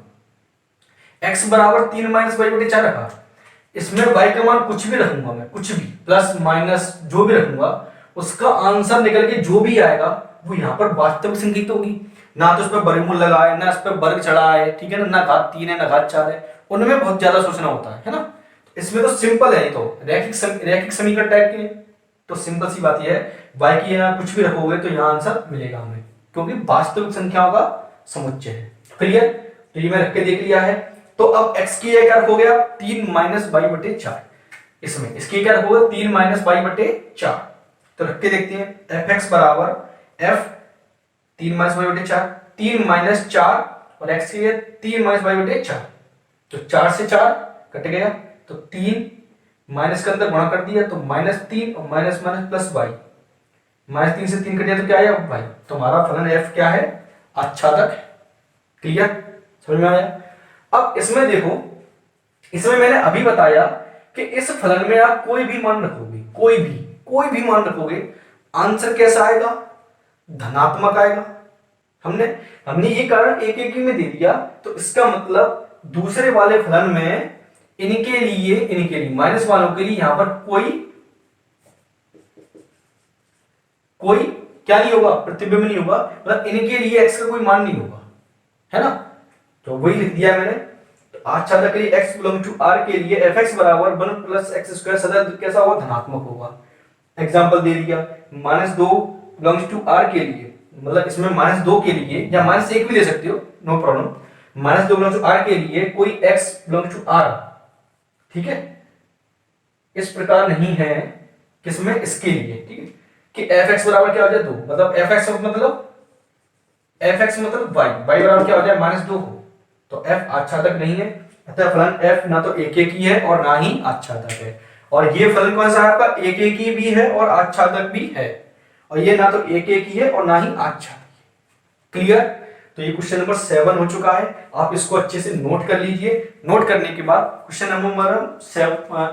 x बराबर 3 - y बटे 4 रखा, इसमें y का मान कुछ भी रखूंगा मैं, कुछ भी प्लस माइनस जो भी रखूंगा, उसका आंसर निकल के जो भी आएगा वो यहाँ पर वास्तविक संख्या तो होगी। ना तो उस पर वर्गमूल लगा है, ना उस पर वर्ग चढ़ा है, ठीक है ना घात 3 है ना घात 4 है, उनमें बहुत ज्यादा सोचना होता है ना। इसमें तो सिंपल है, तो रैखिक समीकरण टाइप के, तो सिंपल सी बात यह है, y की यहाँ कुछ भी रखोगे तो यहाँ आंसर मिलेगा हमें, क्योंकि वास्तविक संख्याओं का समुच्चय है। क्लियर? तो ये मैं रख के देख लिया है। तो अब x की क्या रखोगे आप, 3 माइनस वाई बटे 4। इसमें इसकी क्या रखोगे, 3 माइनस वाई बटे 4। तो रख के देखते हैं, एफ एक्स बराबर एफ 3 माइनस वाई बटे 4, 3 माइनस 4 और x की है 3 माइनस वाई बटे 4। तो 4 से 4 कट गया, तो 3 माइनस के अंदर गुणा कर दिया तो -3 और माइनस माइनस प्लस वाई, -3 से 3 कट गया तो क्या आया वाई। तो हमारा फलन f क्या है, आच्छादक है। क्लियर? समझ में आया? अब इसमें देखो, इसमें मैंने अभी बताया कि इस फलन में आप कोई भी मान रखोगे, कोई भी मान रखोगे, आंसर कैसा आएगा, धनात्मक आएगा। हमने ये कारण एक एक में दे दिया, तो इसका मतलब दूसरे वाले फलन में इनके लिए माइनस वालों के लिए यहां पर कोई क्या नहीं होगा, प्रतिबिंब नहीं होगा, मतलब इनके लिए एक्स का कोई मान नहीं होगा, है ना। तो वही लिख दिया मैंने। तो आच्छादक के लिए x बिलोंग टू r के लिए एफ एक्स बराबर 1 प्लस एक्स स्क्वायर सदा कैसा होगा, धनात्मक होगा। एग्जाम्पल दे दिया, -2 बिलोंग्स टू r के लिए, मतलब इसमें -2 के लिए या -1 भी ले सकते हो, no problem. -2 belongs to r के लिए कोई x बिलोंग्स टू r, ठीक है। इस प्रकार नहीं है किसमें, इसके लिए, ठीक है, कि एफ एक्स बराबर क्या हो जाए 2, मतलब एफ एक्स मतलब y बराबर क्या हो जाए -2 हो, तो f आच्छादक नहीं है। अतः फलन f ना तो एक एक ही है और ना ही आच्छादक है। और ये फलन कौन सा है आपका, एक एक ही भी है और आच्छादक भी है, और ये ना तो एक एक ही है और ना ही आच्छादक। क्लियर? तो ये क्वेश्चन नंबर 7 हो चुका है। आप इसको अच्छे से नोट कर लीजिए। नोट करने के बाद क्वेश्चन नंबर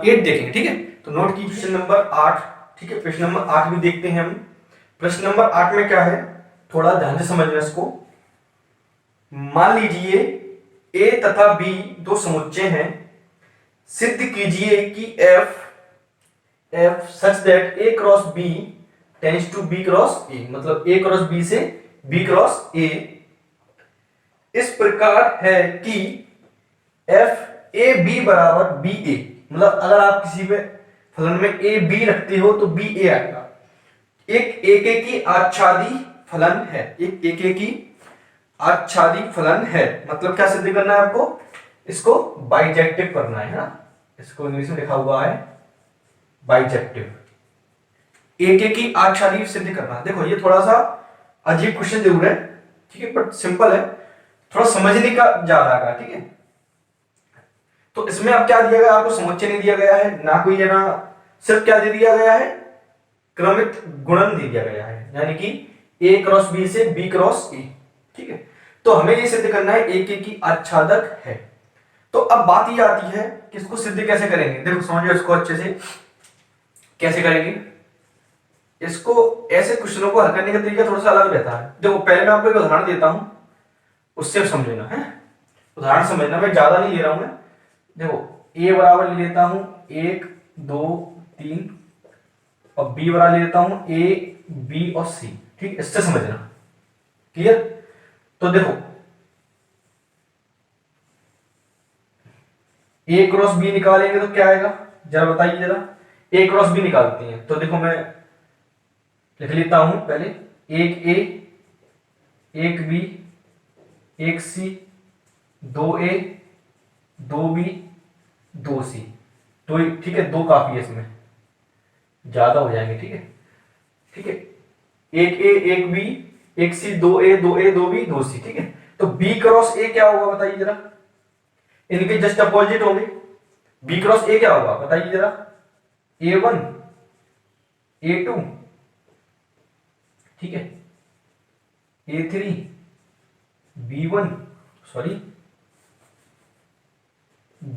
8 देखेंगे, ठीक है। तो नोट की क्वेश्चन नंबर 8, ठीक है। प्रश्न नंबर 8 भी देखते हैं हम। प्रश्न नंबर 8 में क्या है, थोड़ा ध्यान से समझना इसको। मान लीजिए a तथा b दो समुच्चय हैं, सिद्ध कीजिए कि f such that a cross b tends to b cross a, मतलब a क्रॉस b से b क्रॉस a इस प्रकार है कि f a b बराबर b a, मतलब अगर आप किसी पे फलन में a b रखते हो तो b a आएगा। एक एक की आच्छादी फलन है, एक एक की आच्छादी फलन है, मतलब क्या सिद्ध करना है आपको, इसको बाइजेक्टिव करना है ना। इसको इंग्लिश में लिखा हुआ है बाइजेक्टिव, एक एक की आच्छादी सिद्ध करना। देखो ये थोड़ा सा अजीब क्वेश्चन जरूर है, ठीक है, बट सिंपल है, थोड़ा समझने का ज्यादा है, ठीक है। तो इसमें अब क्या दिया गया आपको, समुच्चय नहीं दिया गया है ना, कोई ना, सिर्फ क्या दे दिया गया है, क्रमित गुणन दे दिया गया है, यानी कि a क्रॉस b से b क्रॉस a, ठीक है। तो हमें ये सिद्ध करना है एक एक की आच्छादक है। तो अब बात ये आती है कि इसको सिद्ध कैसे करेंगे। देखो समझो इसको अच्छे से, कैसे करेंगे इसको। ऐसे क्वेश्चनों को हल करने का तरीका थोड़ा सा अलग रहता है। देखो पहले मैं आपको एक उदाहरण देता हूं, उससे समझना है, उदाहरण समझना, मैं ज्यादा नहीं ले रहा हूं मैं। देखो a बराबर ले लेता हूं 1 2 3 और b बराबर ले लेता हूं a b और c, ठीक, इससे समझना। क्लियर? तो देखो a क्रॉस b निकालेंगे तो क्या आएगा, जरा बताइए जरा। a क्रॉस b निकालते हैं तो देखो मैं लिख लेता हूं पहले, एक a एक b एक c, 2a 2b 2c, तो ठीक है, 2 काफी है, इसमें ज्यादा हो जाएंगे, ठीक है, ठीक है। एक a एक b एक c, 2a 2a 2b 2c, ठीक है। तो b क्रॉस a क्या होगा बताइए जरा, इनके जस्ट अपोजिट होंगे। b क्रॉस a क्या होगा बताइए जरा, a1 a2, ठीक है, a3 b1 sorry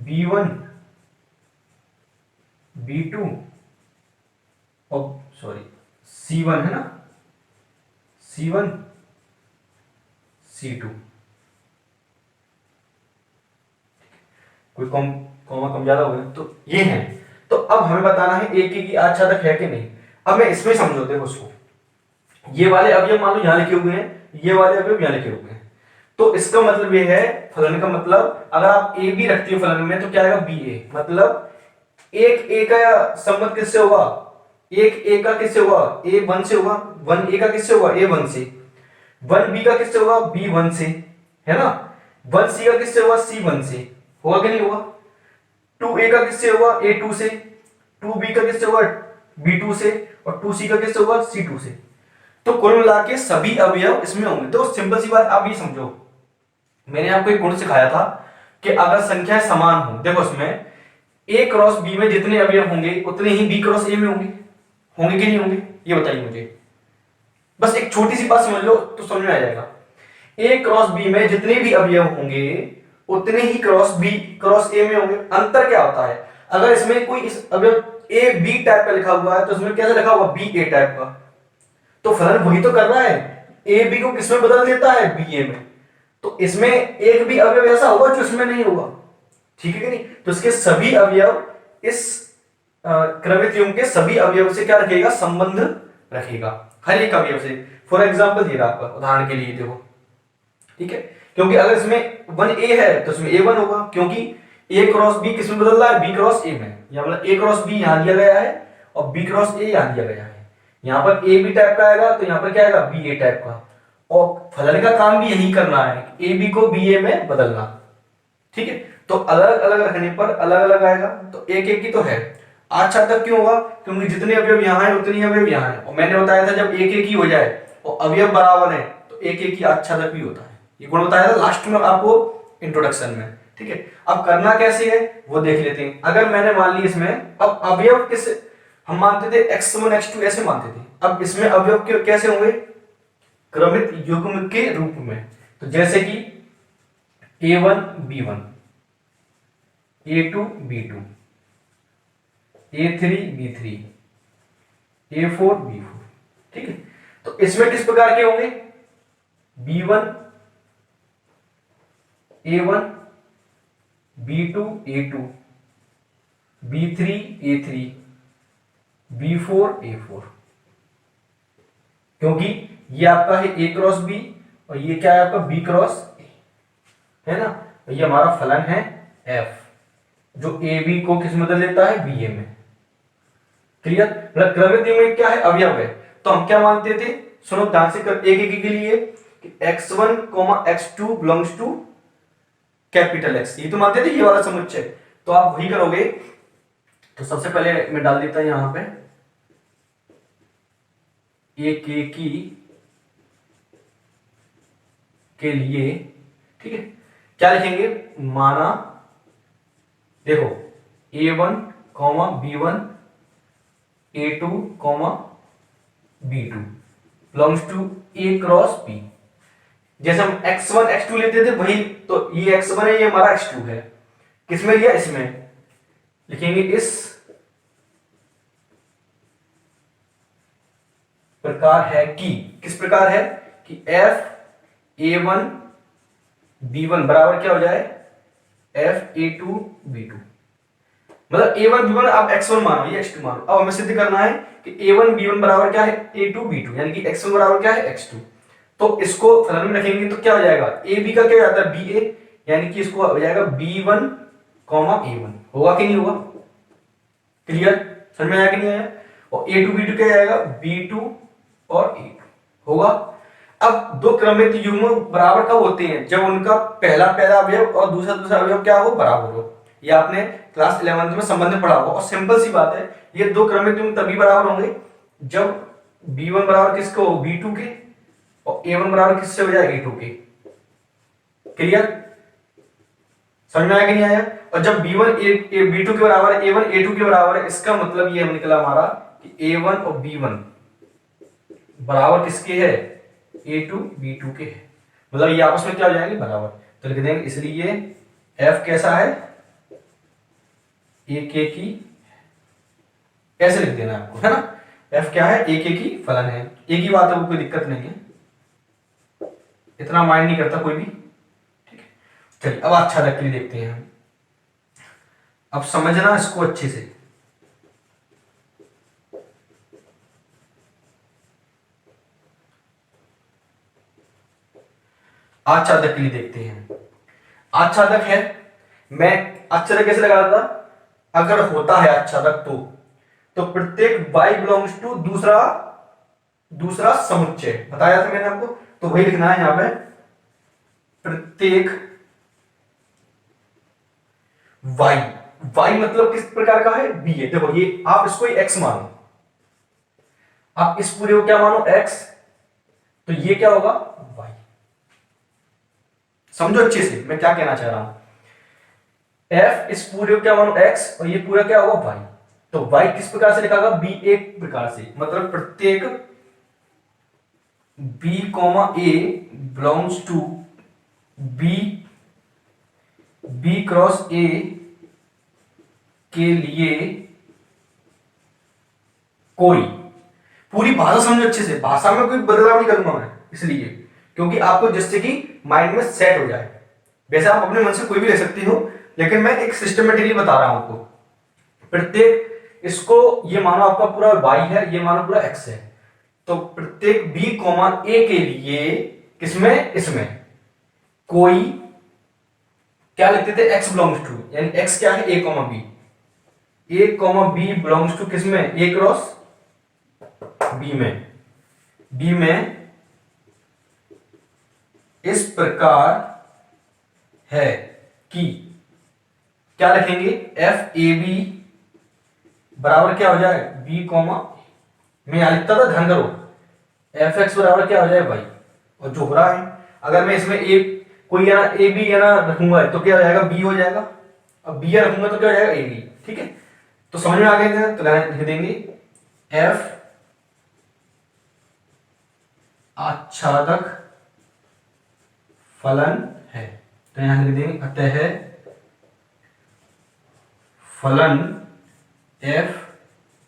b1 b2 और सॉरी c1 है ना, c1 c2, कोई कॉमा कम ज्यादा हो गया तो ये है। तो अब हमें बताना है एक की आच्छादक है कि नहीं। अब मैं इसमें समझो, देखो उसको, ये वाले अवयव मान लो यहां लिखे हुए हैं, ये वाले अवयव यहां लिखे हुए हैं, तो इसका मतलब ये है, फलन का मतलब अगर आप ए बी रखते हो फलन में तो क्या आएगा बी ए, मतलब एक ए का संबंध किससे होगा, एक ए का किससे हुआ, ए वन से हुआ, वन ए का किससे हुआ, ए वन से, वन बी का किससे हुआ, बी वन से, है ना, वन सी का किससे हुआ, सी वन से, हुआ कि नहीं हुआ, टू ए का किससे हुआ, ए टू से, टू बी का किससे हुआ, बी टू से, और टू सी का किससे हुआ, सी टू से। तो कुल मिला के सभी अवयव इसमें होंगे। तो सिंपल सी बात आप ये समझो, मैंने आपको एक गुण सिखाया था कि अगर संख्याएं समान हो, देखो इसमें ए क्रॉस बी में जितने अवयव होंगे उतने ही बी क्रॉस ए में होंगे, होंगे कि नहीं होंगे, ये बताइए मुझे। बस एक छोटी सी बात समझ लो तो समझ में आ जाएगा। ए क्रॉस बी में जितने भी अवयव होंगे उतने ही क्रॉस बी क्रॉस ए में होंगे। अंतर क्या होता है, अगर इसमें कोई इस अवयव ए बी टाइप का लिखा हुआ है तो इसमें कैसे लिखा हुआ, बी ए टाइप का, तो फलन वही तो कर रहा है, ए बी को किसमें बदल देता है, बी ए में। तो इसमें एक भी अवयव ऐसा होगा जो इसमें नहीं होगा, ठीक है कि नहीं। तो इसके सभी अवयव इस क्रमित युग्म के सभी अवयव से क्या रखेगा, संबंध रखेगा, हर एक अवयव से। फॉर एग्जांपल दे रहा आपका उदाहरण के लिए देखो, ठीक है, क्योंकि अगर इसमें वन ए है तो इसमें ए वन होगा, क्योंकि ए क्रॉस बी किसमें बदल रहा है, बी क्रॉस ए में, या मतलब ए क्रॉस बी यहां दिया गया है और बी क्रॉस ए यहां दिया गया है। यहां पर ए बी टाइप का आएगा तो यहां पर क्या आएगा, बी ए टाइप का, और फलन का काम भी यही करना है, ए बी को बी ए में बदलना, ठीक है। तो अलग अलग रखने पर अलग अलग आएगा, तो एक एक की तो है। अच्छा तक क्यों होगा, क्योंकि जितने अवयव यहाँ है उतनी अवयव यहाँ है, और मैंने बताया था जब एक एक ही हो जाए और अवयव बराबर है तो एक एक ही अच्छा तक भी होता है, ये गुण बताया था लास्ट में आपको इंट्रोडक्शन में, ठीक है। अब करना कैसे है वो देख लेते हैं। अगर मैंने मान ली इसमें, अब अवयव किस हम मानते थे x1 x2 ऐसे मानते थे, अब इसमें अवयव कैसे होंगे, क्रमित युग्म के रूप में। तो जैसे कि a1 b1, a2 b2, a3 b3, a4 b4, ठीक है। तो इसमें किस प्रकार के होंगे, b1 a1, b2 a2, b3 a3, b4 a4, क्योंकि ये आपका है a क्रॉस बी और ये क्या है आपका b क्रॉस ए, है ना। ये हमारा फलन है f, जो ए बी को किस में बदल देता है, बी ए में। क्लियर, मतलब क्रमित युग्म में क्या है, अवयव है। तो हम क्या मानते थे, सुनो ध्यान से कर, एक एक के लिए कि x1, x2 belongs to capital X, ये तो मानते थे ये वाला समुच्चय। तो आप वही करोगे। तो सबसे पहले मैं डाल देता हूं यहां पे एक की के लिए, ठीक है। क्या लिखेंगे, माना देखो a1, b1, a2, b2 belongs to a cross b। जैसे हम x1 x2 लेते थे वही, तो ये x1 है, ये हमारा x2 है, किसमें लिया, इसमें लिखेंगे इस प्रकार है कि, किस प्रकार है कि f a1 b1 बराबर क्या हो जाए, f a2 b2, मतलब a1 b1 आप x1 मानो, ये x2 मानो। अब हमें सिद्ध करना है कि a1 b1 बराबर क्या है, a2 b2, यानी कि x1 बराबर क्या है, x2। तो इसको फलन में रखेंगे तो क्या हो जाएगा, ab का क्या हो जाता है, ba, यानी कि इसको हो जाएगा b1, a1, होगा कि नहीं होगा, क्लियर, समझ में आया कि नहीं आया। और a2 b2 क्या जाएगा, b2 और a2 होगा। अब दो क्रमित युग्म बराबर कब होते हैं, जब उनका पहला पहला अवयव और दूसरा दूसरा अवयव क्या हो, बराबर हो। ये आपने क्लास 11th में संबंध में पढ़ा होगा, और सिंपल सी बात है, ये दो क्रमित युग्म तभी बराबर होंगे जब b1 बराबर किसके हो, b2 के, और a1 बराबर किससे हो जाए, a2 के। क्लियर, समझ में आया कि नहीं आया। और जब b1 b2 के बराबर है, a1 a2 के बराबर है, इसका मतलब ये निकला हमारा कि a1 और b1 बराबर किसके है, a2 b2 के है, मतलब ये आपस में क्या हो जाएंगे, बराबर। तो लिख देंगे इसलिए f कैसा है, एक की, ऐसे लिख देना आपको, है ना। f क्या है, एक की फलन है, एक ही बात है, कोई दिक्कत नहीं है, इतना माइंड नहीं करता कोई भी, ठीक है। चलिए अब अच्छा तक के लिए देखते हैं हम, अब समझना इसको अच्छे से। आच्छादक के लिए देखते हैं। आच्छादक है, मैं आच्छादक कैसे लगा था, अगर होता है आच्छादक तो तो प्रत्येक y बिलोंग्स टू दूसरा दूसरा समुच्चय बताया था मैंने आपको, तो वही लिखना है यहां पे, प्रत्येक y, y मतलब किस प्रकार का है, b है। देखो ये आप इसको x मानो, आप इस पूरे को क्या मानो x, तो ये क्या होगा y। समझो अच्छे से मैं क्या कहना चाह रहा हूं, f इस पूरे को क्या मानो x और ये पूरा क्या होगा y। तो y किस प्रकार से लिखा होगा, b एक प्रकार से, मतलब प्रत्येक b a belongs to b cross a के लिए कोई, पूरी भाषा समझो अच्छे से, भाषा में कोई बदलाव नहीं करूंगा मैं, इसलिए क्योंकि आपको जिससे कि माइंड में सेट हो जाए। वैसे आप अपने मन से कोई भी ले सकती हो, लेकिन मैं एक सिस्टमेटिकली बता रहा हूं आपको। प्रत्येक इसको ये मानो आपका पूरा y है, ये मानो पूरा x है, तो प्रत्येक b a के लिए किसमें, इसमें कोई क्या लिखते थे, x बिलोंग्स टू, यानी x क्या है, a b बिलोंग्स टू किसमें, a क्रॉस b में इस प्रकार है कि क्या लिखेंगे, f a b बराबर क्या हो जाए, b मैं यहां लिखता था, ध्यान करो, एफ एक्स बराबर क्या हो जाए y, और जो हो रहा है अगर मैं इसमें a कोई है ना ए बी है ना रखूंगा तो क्या हो जाएगा, b हो जाएगा, अब b रखूंगा तो क्या हो जाएगा ए बी। ठीक है, तो समझ में आ गया, तो लिख देंगे f आच्छादक फलन है, तो यहां लिख देंगे अतः फलन f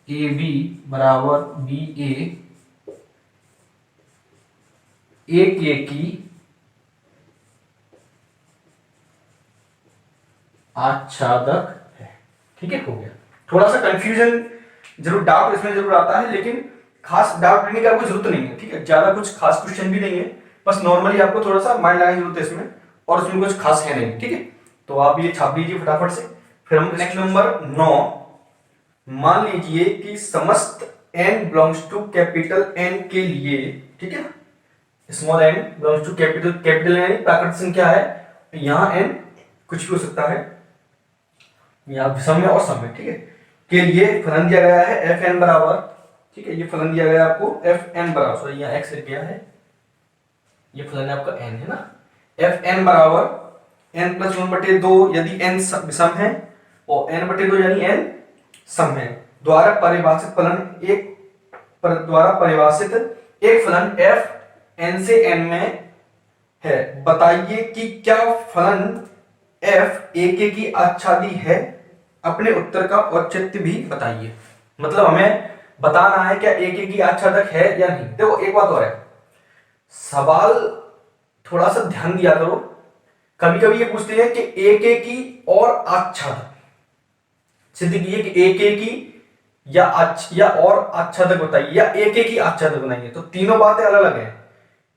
ए बी बराबर बी ए के की आच्छादक है। ठीक है, हो गया। थोड़ा सा कंफ्यूजन जरूर, डाउट इसमें जरूर आता है, लेकिन खास डाउट लेने की आपको जरूरत नहीं है। ठीक है, ज्यादा कुछ खास क्वेश्चन भी नहीं है, बस नॉर्मली आपको थोड़ा सा माइंड लगाने की जरूरत है इसमें, और उसमें कुछ खास है नहीं। ठीक है, तो आप ये छाप लीजिए फटाफट से। फिर हम नेक्स्ट नंबर 9, मान लीजिए कि समस्त n belongs to capital N के लिए, ठीक है, small n belongs to capital N, प्राकृतिक संख्या है, यहां n कुछ भी हो सकता है, यहां विषम में और सम में, ठीक है, के लिए फलन दिया गया है fn बराबर, ठीक है, ये फलन दिया गया है आपको fn बराबर, सॉरी यहां x लिख गया है, ये फलन है आपका n है ना, fn बराबर n प्लस 1/2 यदि n विषम है, और n/2 यानी n सम है, द्वारा परिभाषित फलन द्वारा परिभाषित एक फलन f n से n में है, बताइए कि क्या फलन f एक की आच्छादी है, अपने उत्तर का औचित्य भी बताइए। मतलब हमें बताना है क्या एक की आच्छादक है या नहीं। देखो एक बात और है, सवाल थोड़ा सा ध्यान दिया करो, कभी कभी ये पूछते हैं कि एक की और आच्छादक सिद्ध कीजिए कि एक की या और आच्छादक बताइए, या एक की आच्छादक बनाइए, तो तीनों बातें अलग अलग हैं।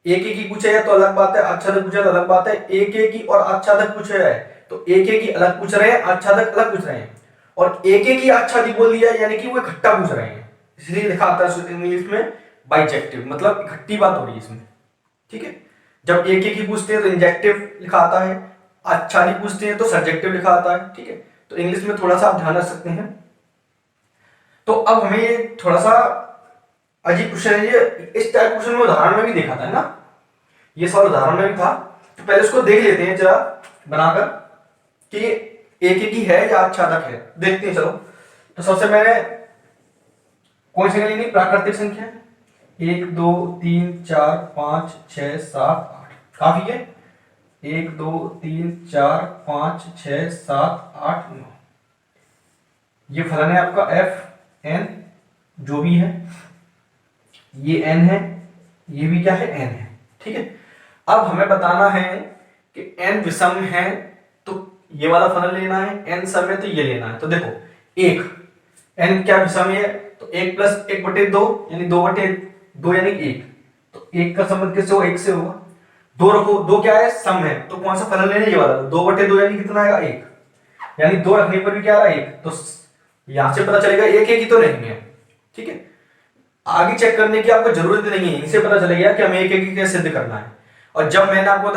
एक की पूछा है तो अलग बात है, आच्छादक पूछा तो अलग बात है, एक की और आच्छादक पूछा है तो एक की अलग पूछ रहे हैं, आच्छादक अलग पूछ रहे हैं, और एक की आच्छादी बोल दिया यानी कि वो इकट्ठा पूछ रहे हैं, इसलिए लिखा आता है इंग्लिश में बाइजेक्टिव, मतलब इकट्ठी बात हो रही है इसमें। ठीक है, जब एक की पूछते हैं तो इंजेक्टिव लिखा आता है, आच्छादी पूछते हैं तो सब्जेक्टिव लिखा आता है। ठीक है, तो इंग्लिश में थोड़ा सा आप ध्यान रख सकते हैं। तो अब हमें ये थोड़ा सा अजीब क्वेश्चन है, ये इस टाइप क्वेश्चन में उदाहरण में भी देखा था ना, ये सवाल उदाहरण में भी था, तो पहले इसको देख लेते हैं जरा बनाकर कि एक की है या आच्छादक है, देखते हैं चलो। तो सबसे मैंने कौन सी लेनी, प्राकृतिक संख्या, 1 2 3 4 5 6 7 8 काफी है, 1 2 3 4 5 6 7 8 9, ये फलन है आपका एफ एन, जो भी है ये एन है, ये भी क्या है एन है। ठीक है, अब हमें बताना है कि एन विषम है तो ये वाला फलन लेना है, एन सम है तो ये लेना है। तो देखो एक एन क्या विषम है, तो 1 + 1/2 यानी 2/2 यानी 1, तो 1 का संबंध किससे हो, 1 से होगा। 2 रखो, 2 क्या है सम है, तो कौन सा फलन लेना, ये वाला 2/2 यानी कितना आएगा 1, यानी 2 रखने पर भी क्या आ रहा है 1, तो यहां से पता चलेगा एक एक ही तो नहीं है, ठीक है। आगे चेक करने की आपको जरूरत नहीं है, इनसे पता चलेगा कि हमें एक एक ही कैसे सिद्ध करना है। और जब मैंने आपको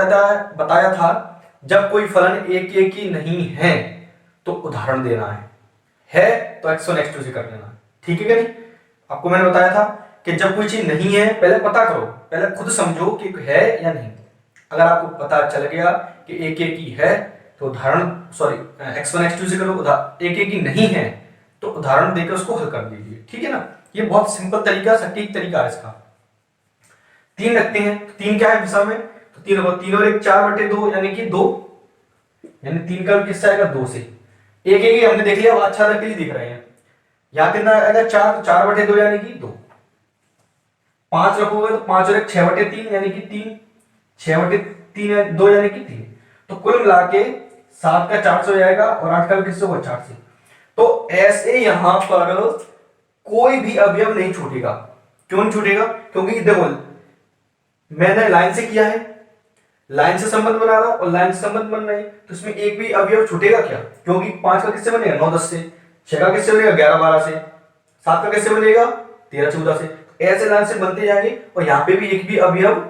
बताया था जब कोई फलन एक एक ही नहीं है तो उदाहरण देना है तो x1 x2 से कर लेना, ठीक है क्या नहीं। आपको मैंने बताया था कि जब कोई चीज नहीं है पहले पता करो, पहले खुद समझो कि है या नहीं। अगर आपको पता चल गया कि एक एक ही है तो उदाहरण x1 x2 से करो, एक एक ही नहीं है तो उदाहरण देकर उसको हल कर दीजिए, ठीक है ना। ये बहुत सिंपल तरीका, सटीक तरीका है इसका। 3 रखते हैं, 3 क्या है विषम में, तो 3 होगा, 3 और 1 4/2 यानी कि 2, यानी 3 का भी किस्सा आएगा 2 से। एक एक ही हमने देख लिया, अच्छा के लिए दिख रहे हैं। यहां कितना आएगा 4, 4/2 यानी कि 2। 5 रखोगे तो 5 और 1 6/3 यानी कि 3, 6/3 2 यानी कि 3। तो कुल मिला के 7 का 4 से हो जाएगा और 8 का भी किससे होगा 4 से। तो ऐसे यहां पर कोई भी अवयव नहीं छूटेगा। क्यों नहीं छूटेगा, क्योंकि देखो मैंने लाइन से किया है, लाइन से संबंध बना रहा और लाइन से संबंध बन रहे हैं, तो इसमें एक भी अवयव छूटेगा क्या, क्योंकि 5 का किससे बनेगा 9 10 से, 6 का किससे बनेगा 11 12 से, 7 का किससे बनेगा 13 14 से। ऐसे लाइन से बनते जाएंगे और यहाँ पे भी एक भी अवयव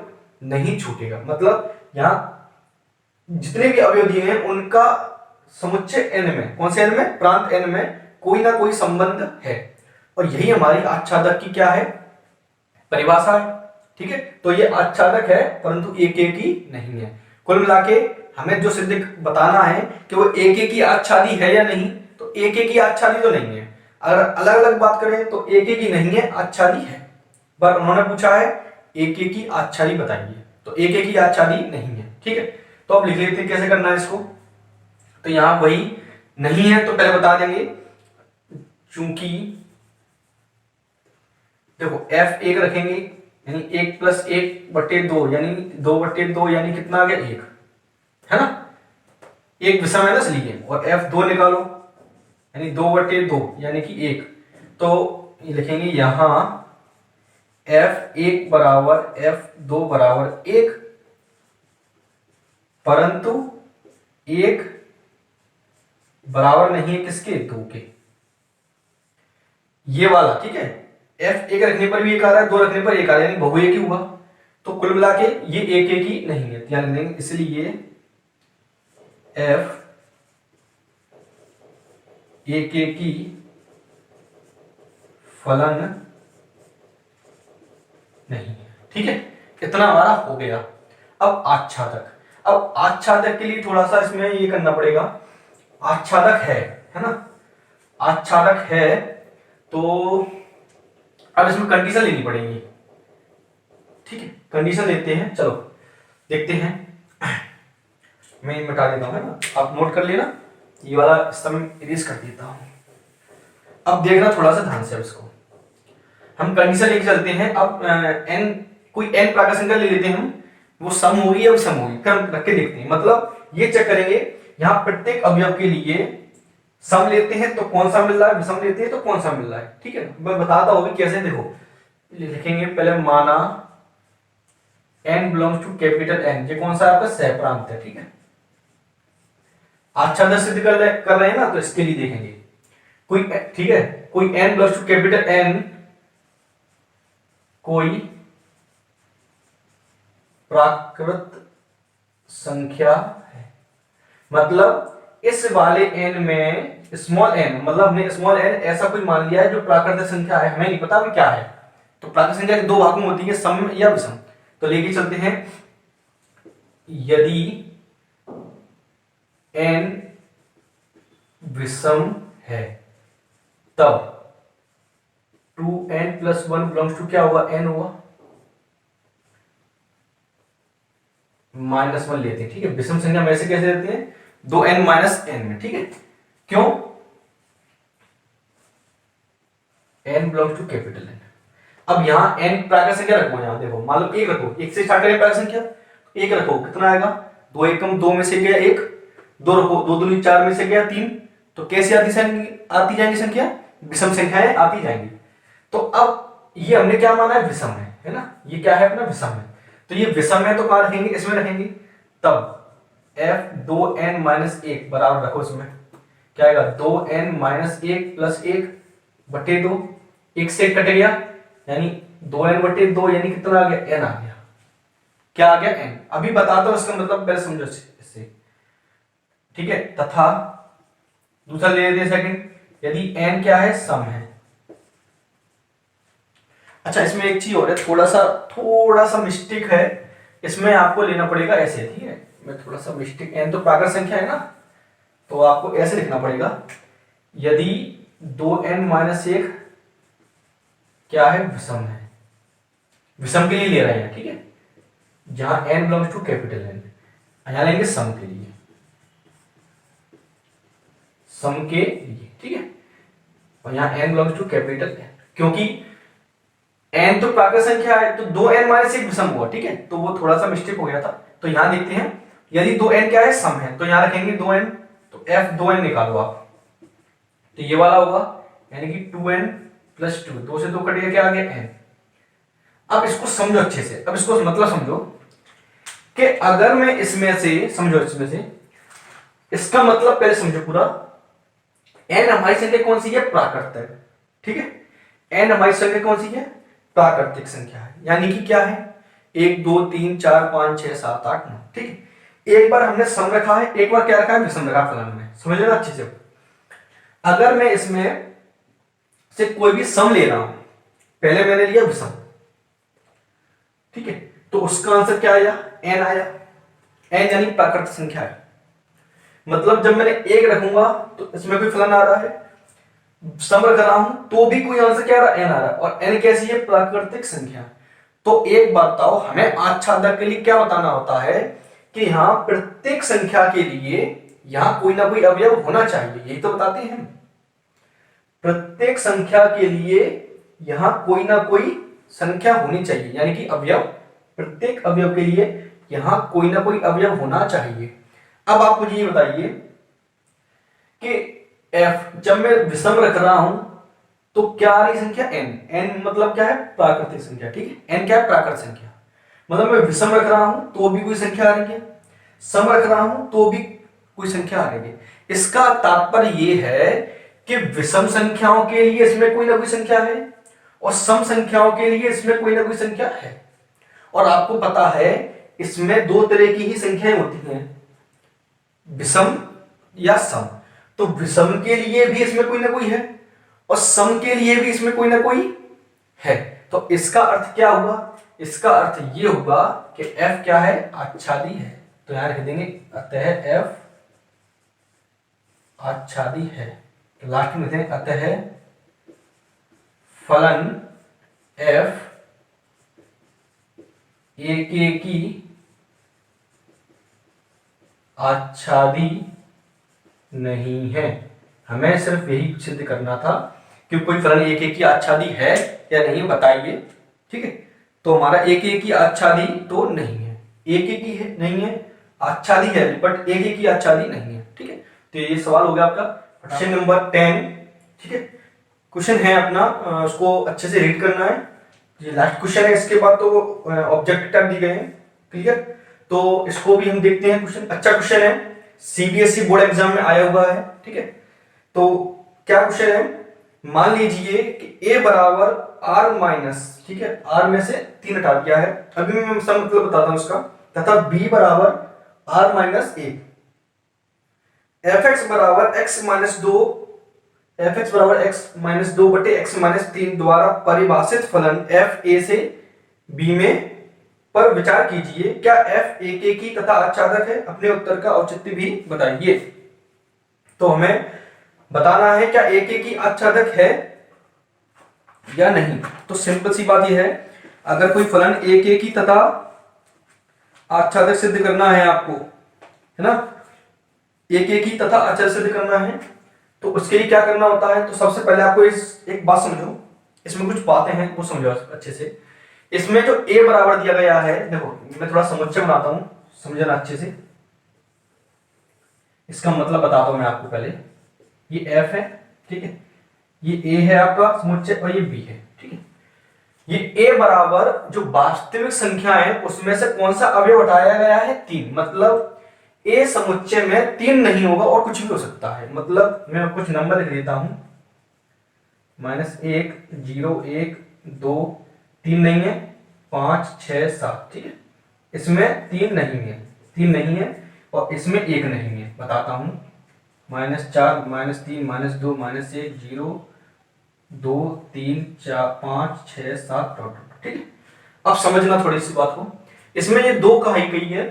नहीं छूटेगा। मतलब यहाँ जितने भी अवयव दिए हैं उनका समुच्चय n में, कौन से n में, प्रांत n में कोई ना कोई संबंध है। और यही हमारी आच्छादक की क्या है, परिभाषा है, ठीक है। तो ये आच्छादक है परंतु एक एक ही नहीं है। कुल मिला के हमें जो सिद्ध बताना है कि वो एक एक ही आच्छादी है या नहीं, तो एक एक ही आच्छादी तो नहीं है। अगर अलग अलग बात करें तो एक एक ही नहीं है, आच्छादी है। पर उन्होंने पूछा है एक एक ही आच्छादी बताइए, तो एक एक ही आच्छादी नहीं है, ठीक है। तो अब लिख लेते हैं कैसे करना है इसको। तो यहां वही नहीं है तो पहले बता देंगे, चूंकि देखो f एक रखेंगे यानी 1 + 1/2 यानी 2/2 यानी कितना आ गया 1, है ना। एक विषम है ना इसलिए, और f 2 निकालो यानी 2/2 यानी कि 1। तो ये लिखेंगे यहां f1 बराबर f2 बराबर 1, परंतु 1 बराबर नहीं है किसके, 2 के, ये वाला, ठीक है। f1 रखने पर भी 1 आ रहा है, 2 रखने पर 1 आ रहा है, यानी बहु एक ही हुआ। तो कुल मिला के ये एक एक ही नहीं है, ध्यान देंगे, इसलिए f एक एक ही फलन नहीं है, ठीक है। इतना हमारा हो गया। अब आच्छादक, अब आच्छादक के लिए थोड़ा सा इसमें ये करना पड़ेगा। आच्छादक है ना, आच्छादक है तो अब इसमें कंडीशन लेनी पड़ेगी, ठीक है। कंडीशन लेते हैं, चलो देखते हैं। मैं मिटा देता हूं, है ना, आप नोट कर लेना, ये वाला समय इरेज कर देता हूं। अब देखना थोड़ा सा ध्यान से, अब इसको हम कंडीशन लेके चलते हैं। अब n कोई n प्राकृत संख्या ले लेते हैं हम, वो सम होगी या विषम होगी, रख के देखते हैं। मतलब ये चेक करेंगे यहां प्रत्येक अवयव के लिए सम लेते हैं तो कौन सा मिल रहा है, विषम लेते हैं तो कौन सा मिल रहा है, ठीक है। मैं बताता हूं भी कैसे। देखो लिखेंगे पहले, माना n belongs to capital N, ये कौन सा आपका सहप्रांत है, ठीक है। आच्छादक सिद्ध कर रहे हैं ना, तो इसके लिए देखेंगे कोई, ठीक है, कोई n belongs to capital N कोई प्राकृत संख्या है। मतलब इस वाले n में स्मॉल n, मतलब हमने स्मॉल n ऐसा कोई मान लिया है जो प्राकृत संख्या है, हमें नहीं पता भी क्या है। तो प्राकृत संख्या के 2 भाग में होती है, सम या विषम। तो लेके चलते हैं, यदि n विषम है तब 2n + 1 बिलोंग्स टू क्या हुआ, n हुआ, -1 लेते हैं, ठीक है। विषम संख्या में से कैसे लेते हैं, 2n - n में, ठीक है। क्यों, n belongs to capital N। अब यहां n प्राकृत संख्या रखो, यहां देखो मान लो 1 रखो, 1 से स्टार्ट करें प्राकृत संख्या, 1 रखो, कितना आएगा 2 एकम 2 में से गया 1, 2 रखो, 2 दूनी 4 में से गया 3। तो कैसे आती जाएंगी संख्या, विषम संख्याएं आती जाएंगी। तो अब ये हमने क्या माना है, विषम है ना, ये क्या है अपना विषम है। तो ये विषम है तो कहां रखेंगे, इसमें रखेंगे। तब f 2n - 1 बराबर रखो इसमें, क्या आएगा 2n-1 प्लस 1/2, 1 से 1 कट गया यानी 2n/2 यानी कितना आ गया, n आ गया। क्या आ गया, n। अभी बताता हूं इसका मतलब, पहले समझो इससे, ठीक है। तथा दूसरा ले लेते हैं सेकंड, यदि n क्या है, सम है। अच्छा इसमें एक चीज और है, थोड़ा सा मिस्टेक है इसमें, आपको लेना पड़ेगा ऐसे, ठीक है। मैं थोड़ा सा मिस्टेक, n तो प्राकृत संख्या है ना, तो आपको ऐसे लिखना पड़ेगा, यदि 2n-1 क्या है, विषम है। विषम के लिए ले रहे हैं, ठीक है, जहां n belongs to capital N, यहां लेंगे सम के लिए, सम के लिए, ठीक है। और यहां n belongs to capital N, क्योंकि n तो प्राकृत संख्या है, तो 2n-1 विषम हुआ, ठीक है, तो वो थोड़ा सा मिस्टेक हो गया था। तो यहां देखते हैं, यदि 2n क्या है, सम है, तो यहां रखेंगे 2n, तो f 2n निकालो आप, तो ये वाला होगा, यानी कि 2n + 2, 2 से 2 कट गया, क्या आ गया, n। अब इसको समझो अच्छे से, अब इसको मतलब समझो कि अगर मैं इसमें से, समझो इसमें से, इसका मतलब पहले समझो पूरा, n हमारी संख्या कौन सी है, प्राकृतिक, ठीक है। n हमारी संख्या कौन सी है, प्राकृतिक संख्या है, यानी कि क्या है, 1 2 3 4 5 6 7 8 9, ठीक है। एक बार हमने सम रखा है, एक बार क्या रखा है, विषम रखा फलन में, समझ लेना अच्छे से। अगर मैं इसमें से कोई भी सम ले रहा हूं, पहले मैंने लिया विषम, ठीक है, तो उसका आंसर क्या आया, n आया। n यानी प्राकृतिक संख्या है, मतलब जब मैंने 1 रखूंगा तो इसमें कोई फलन आ रहा है, सम रख रहा हूं तो भी कोई आंसर क्या आ रहा है, n आ रहा है, और n कैसी है, प्राकृतिक संख्या। तो एक बात बताओ, हमें आच्छादक के लिए क्या बताना होता है कि यहां प्रत्येक संख्या के लिए यहां कोई ना कोई अवयव होना चाहिए, यही तो बताते हैं। प्रत्येक संख्या के लिए यहां कोई ना कोई संख्या होनी चाहिए, यानी कि अवयव, प्रत्येक अवयव के लिए यहां कोई ना कोई अवयव होना चाहिए। अब आप मुझे ये बताइए कि f जब मैं विषम रख रहा हूं तो क्या आ रही संख्या, n। n मतलब क्या है, प्राकृतिक संख्या, ठीक है। n क्या है, प्राकृत संख्या, मतलब मैं विषम रख रहा हूं तो भी कोई संख्या आ रही है, सम रख रहा हूं तो भी कोई संख्या आ रही है। इसका तात्पर्य यह है कि विषम संख्याओं के लिए इसमें कोई ना कोई संख्या है, और सम संख्याओं के लिए इसमें कोई ना कोई संख्या है। और आपको पता है इसमें दो तरह की ही संख्याएं होती हैं, विषम या सम। तो विषम के लिए भी इसमें कोई ना कोई है, और सम के लिए भी इसमें कोई ना कोई है। तो इसका अर्थ क्या हुआ, इसका अर्थ ये होगा कि f क्या है, आच्छादी है। तो यहां लिख देंगे अतः f आच्छादी है। तो लास्ट में लिखते हैं अतः फलन f एकेकी आच्छादी नहीं है। हमें सिर्फ यही सिद्ध करना था कि कोई फलन एकेकी आच्छादी है या नहीं, बताइए, ठीक है। तो हमारा एकेकी आच्छादी तो नहीं है, एकेकी है नहीं है, आच्छादी है बट एकेकी आच्छादी नहीं है, ठीक है। तो ये सवाल हो गया आपका क्वेश्चन नंबर 10, ठीक है। क्वेश्चन है अपना, उसको अच्छे से रीड करना है, ये लास्ट क्वेश्चन है, इसके बाद तो ऑब्जेक्टिव टाइप दी गए हैं, क्लियर। तो इसको भी हम देखते हैं, क्वेश्चन अच्छा क्वेश्चन है, सीबीएसई बोर्ड एग्जाम में आया हुआ है, ठीक है। तो क्या क्वेश्चन है, मान लीजिए कि a बराबर r माइनस, ठीक है, r में से 3 हटा दिया है, अभी मैं सब मतलब बताता हूं उसका, तथा b बराबर r माइनस 1, fx बराबर x माइनस 2, fx बराबर x माइनस 2 बटे x माइनस 3 द्वारा परिभाषित फलन f a से b में पर विचार कीजिए, क्या f एकेकी तथा आच्छादक है, अपने उत्तर का औचित्य भी बताइए। तो हमें बताना है क्या एकेकी आच्छादक है या नहीं। तो सिंपल सी बात यह है, अगर कोई फलन एकेकी तथा आच्छादक सिद्ध करना है आपको, है ना, एकेकी तथा आच्छादक सिद्ध करना है, तो उसके लिए क्या करना होता है। तो सबसे पहले आपको एक बात समझो, इसमें कुछ बातें हैं वो समझो अच्छे से। इसमें जो a बराबर दिया गया है, देखो मैं थोड़ा समुच्चय बनाता हूं, समझना अच्छे से, इसका मतलब बताता हूं मैं आपको पहले। ये f है, ठीक है, ये a है आपका समुच्चय, और ये b है, ठीक है। ये a बराबर जो वास्तविक संख्या है उसमें से कौन सा अवयव हटाया गया है, 3, मतलब ए समुच्चय में 3 नहीं होगा और कुछ भी हो सकता है। मतलब मैं कुछ नंबर लिख देता हूं, -1 0 1 2 3 नहीं है, 5 6 7, ठीक है। इसमें 3 नहीं है, 3 नहीं है और इसमें 1 नहीं है। बताता हूं, -4 -3 -2 -1 0 2 3 4 5 6 7 डॉट, ठीक है। अब समझना थोड़ी सी बात को, इसमें ये 2 कही गई है,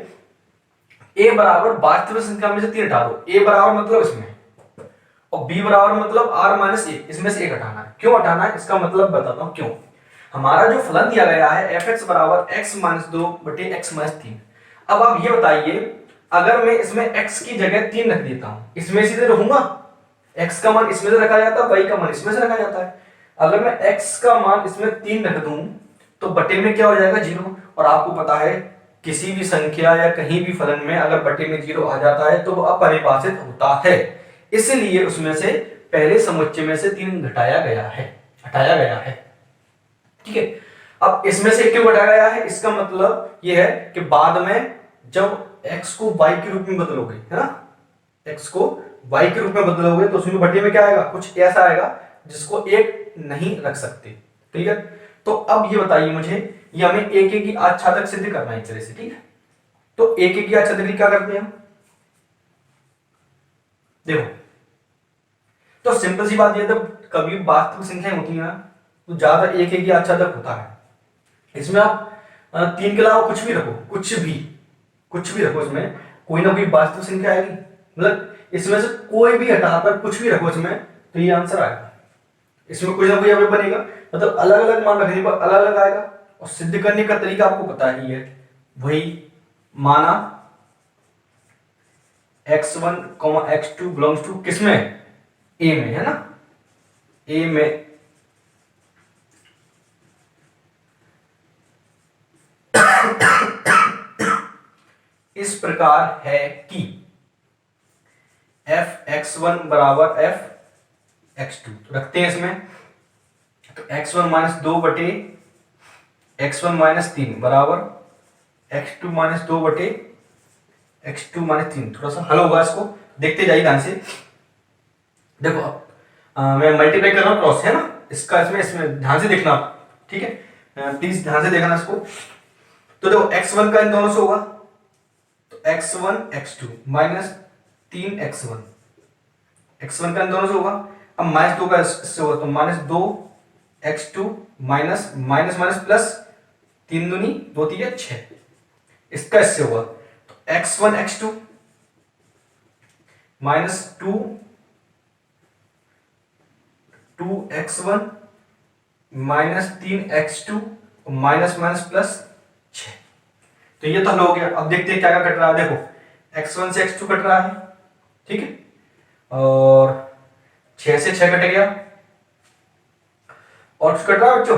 ए बराबर वास्तविक संख्या में से 3 हटा दो। ए बराबर मतलब इसमें, और बी बराबर मतलब r माइनस 1, इसमें से 1 हटाना है। क्यों हटाना है इसका मतलब बताता हूं क्यों। हमारा जो फलन दिया गया है fx बराबर x माइनस 2 बटे x माइनस 3। अब आप ये बताइए, अगर मैं इसमें x की जगह 3 रख देता हूं, इसमें सीधे रहूंगा, x का मान इसमें से रखा जाता है, y का मान इसमें से रखा जाता है। अगर मैं x का मान इसमें 3 रख दूं तो बटे में क्या हो जाएगा, 0। और आपको पता है किसी भी संख्या या कहीं भी फलन में अगर बटे में 0 आ जाता है तो वो अपरिभाषित होता है, इसलिए उसमें से पहले समुच्चय में से 3 घटाया गया है, हटाया गया है, ठीक है। अब इसमें से क्यों घटाया गया है, इसका मतलब यह है कि बाद में जब x को y के रूप में बदलोगे, है ना, x को y के रूप में बदलोगे तो उसमें बटे में क्या आएगा, कुछ ऐसा आएगा जिसको 1 नहीं रख सकते, ठीक है। तो अब ये बताइए मुझे, ये हमें एक की आच्छादक सिद्ध करना है इस तरह से, ठीक है। तो एक की आच्छादक क्या करते हैं, देखो तो सिंपल सी बात ये, तो कभी वास्तविक संख्याएं होती है तो ज्यादा एक की आच्छादक होता है। इसमें आप 3 के अलावा कुछ भी रखो, कुछ भी रखो, इसमें कोई ना कोई वास्तविक संख्या आएगी। मतलब इसमें से कोई भी हटाकर कुछ भी रखो इसमें तो ये आंसर आएगा। इसमें कोई ना कोई अवयव बनेगा, मतलब अलग अलग मान रखने पर अलग अलग आएगा। और सिद्ध करने का तरीका आपको पता ही है, वही माना x1, x2 बिलोंग्स टू किसमें, ए में, है ना, ए में। इस प्रकार है कि f(x1) बराबर f(x2) रखते हैं इसमें, तो x1 माइनस 2 बटे x1 माइनस 3 बराबर x2 माइनस 2 बटे x2 माइनस 3। थोड़ा सा हल होगा, इसको देखते जाइए ध्यान से। देखो अब मैं मल्टीप्लाई कर रहा हूं क्रॉस, है ना, इसका इसमें ध्यान से देखना आप, ठीक है, प्लीज ध्यान से देखना इसको। तो देखो x1 का इन दोनों से होगा तो x1 x2 minus 3x1, x1 का इन दोनों से होगा। अब माइनस 2 का इससे होगा तो -2x2 minus minus minus plus 3 दूनी 2 3 6, इसका इससे होगा तो x1 x2 minus 2x1 minus 3x2 minus minus plus 6। तो ये तो हल हो गया। अब देखते हैं क्या क्या कट रहा है। देखो x1 से x2 कट रहा है, ठीक है, और 6 से 6 कट गया, और कुछ कट रहा है बच्चों,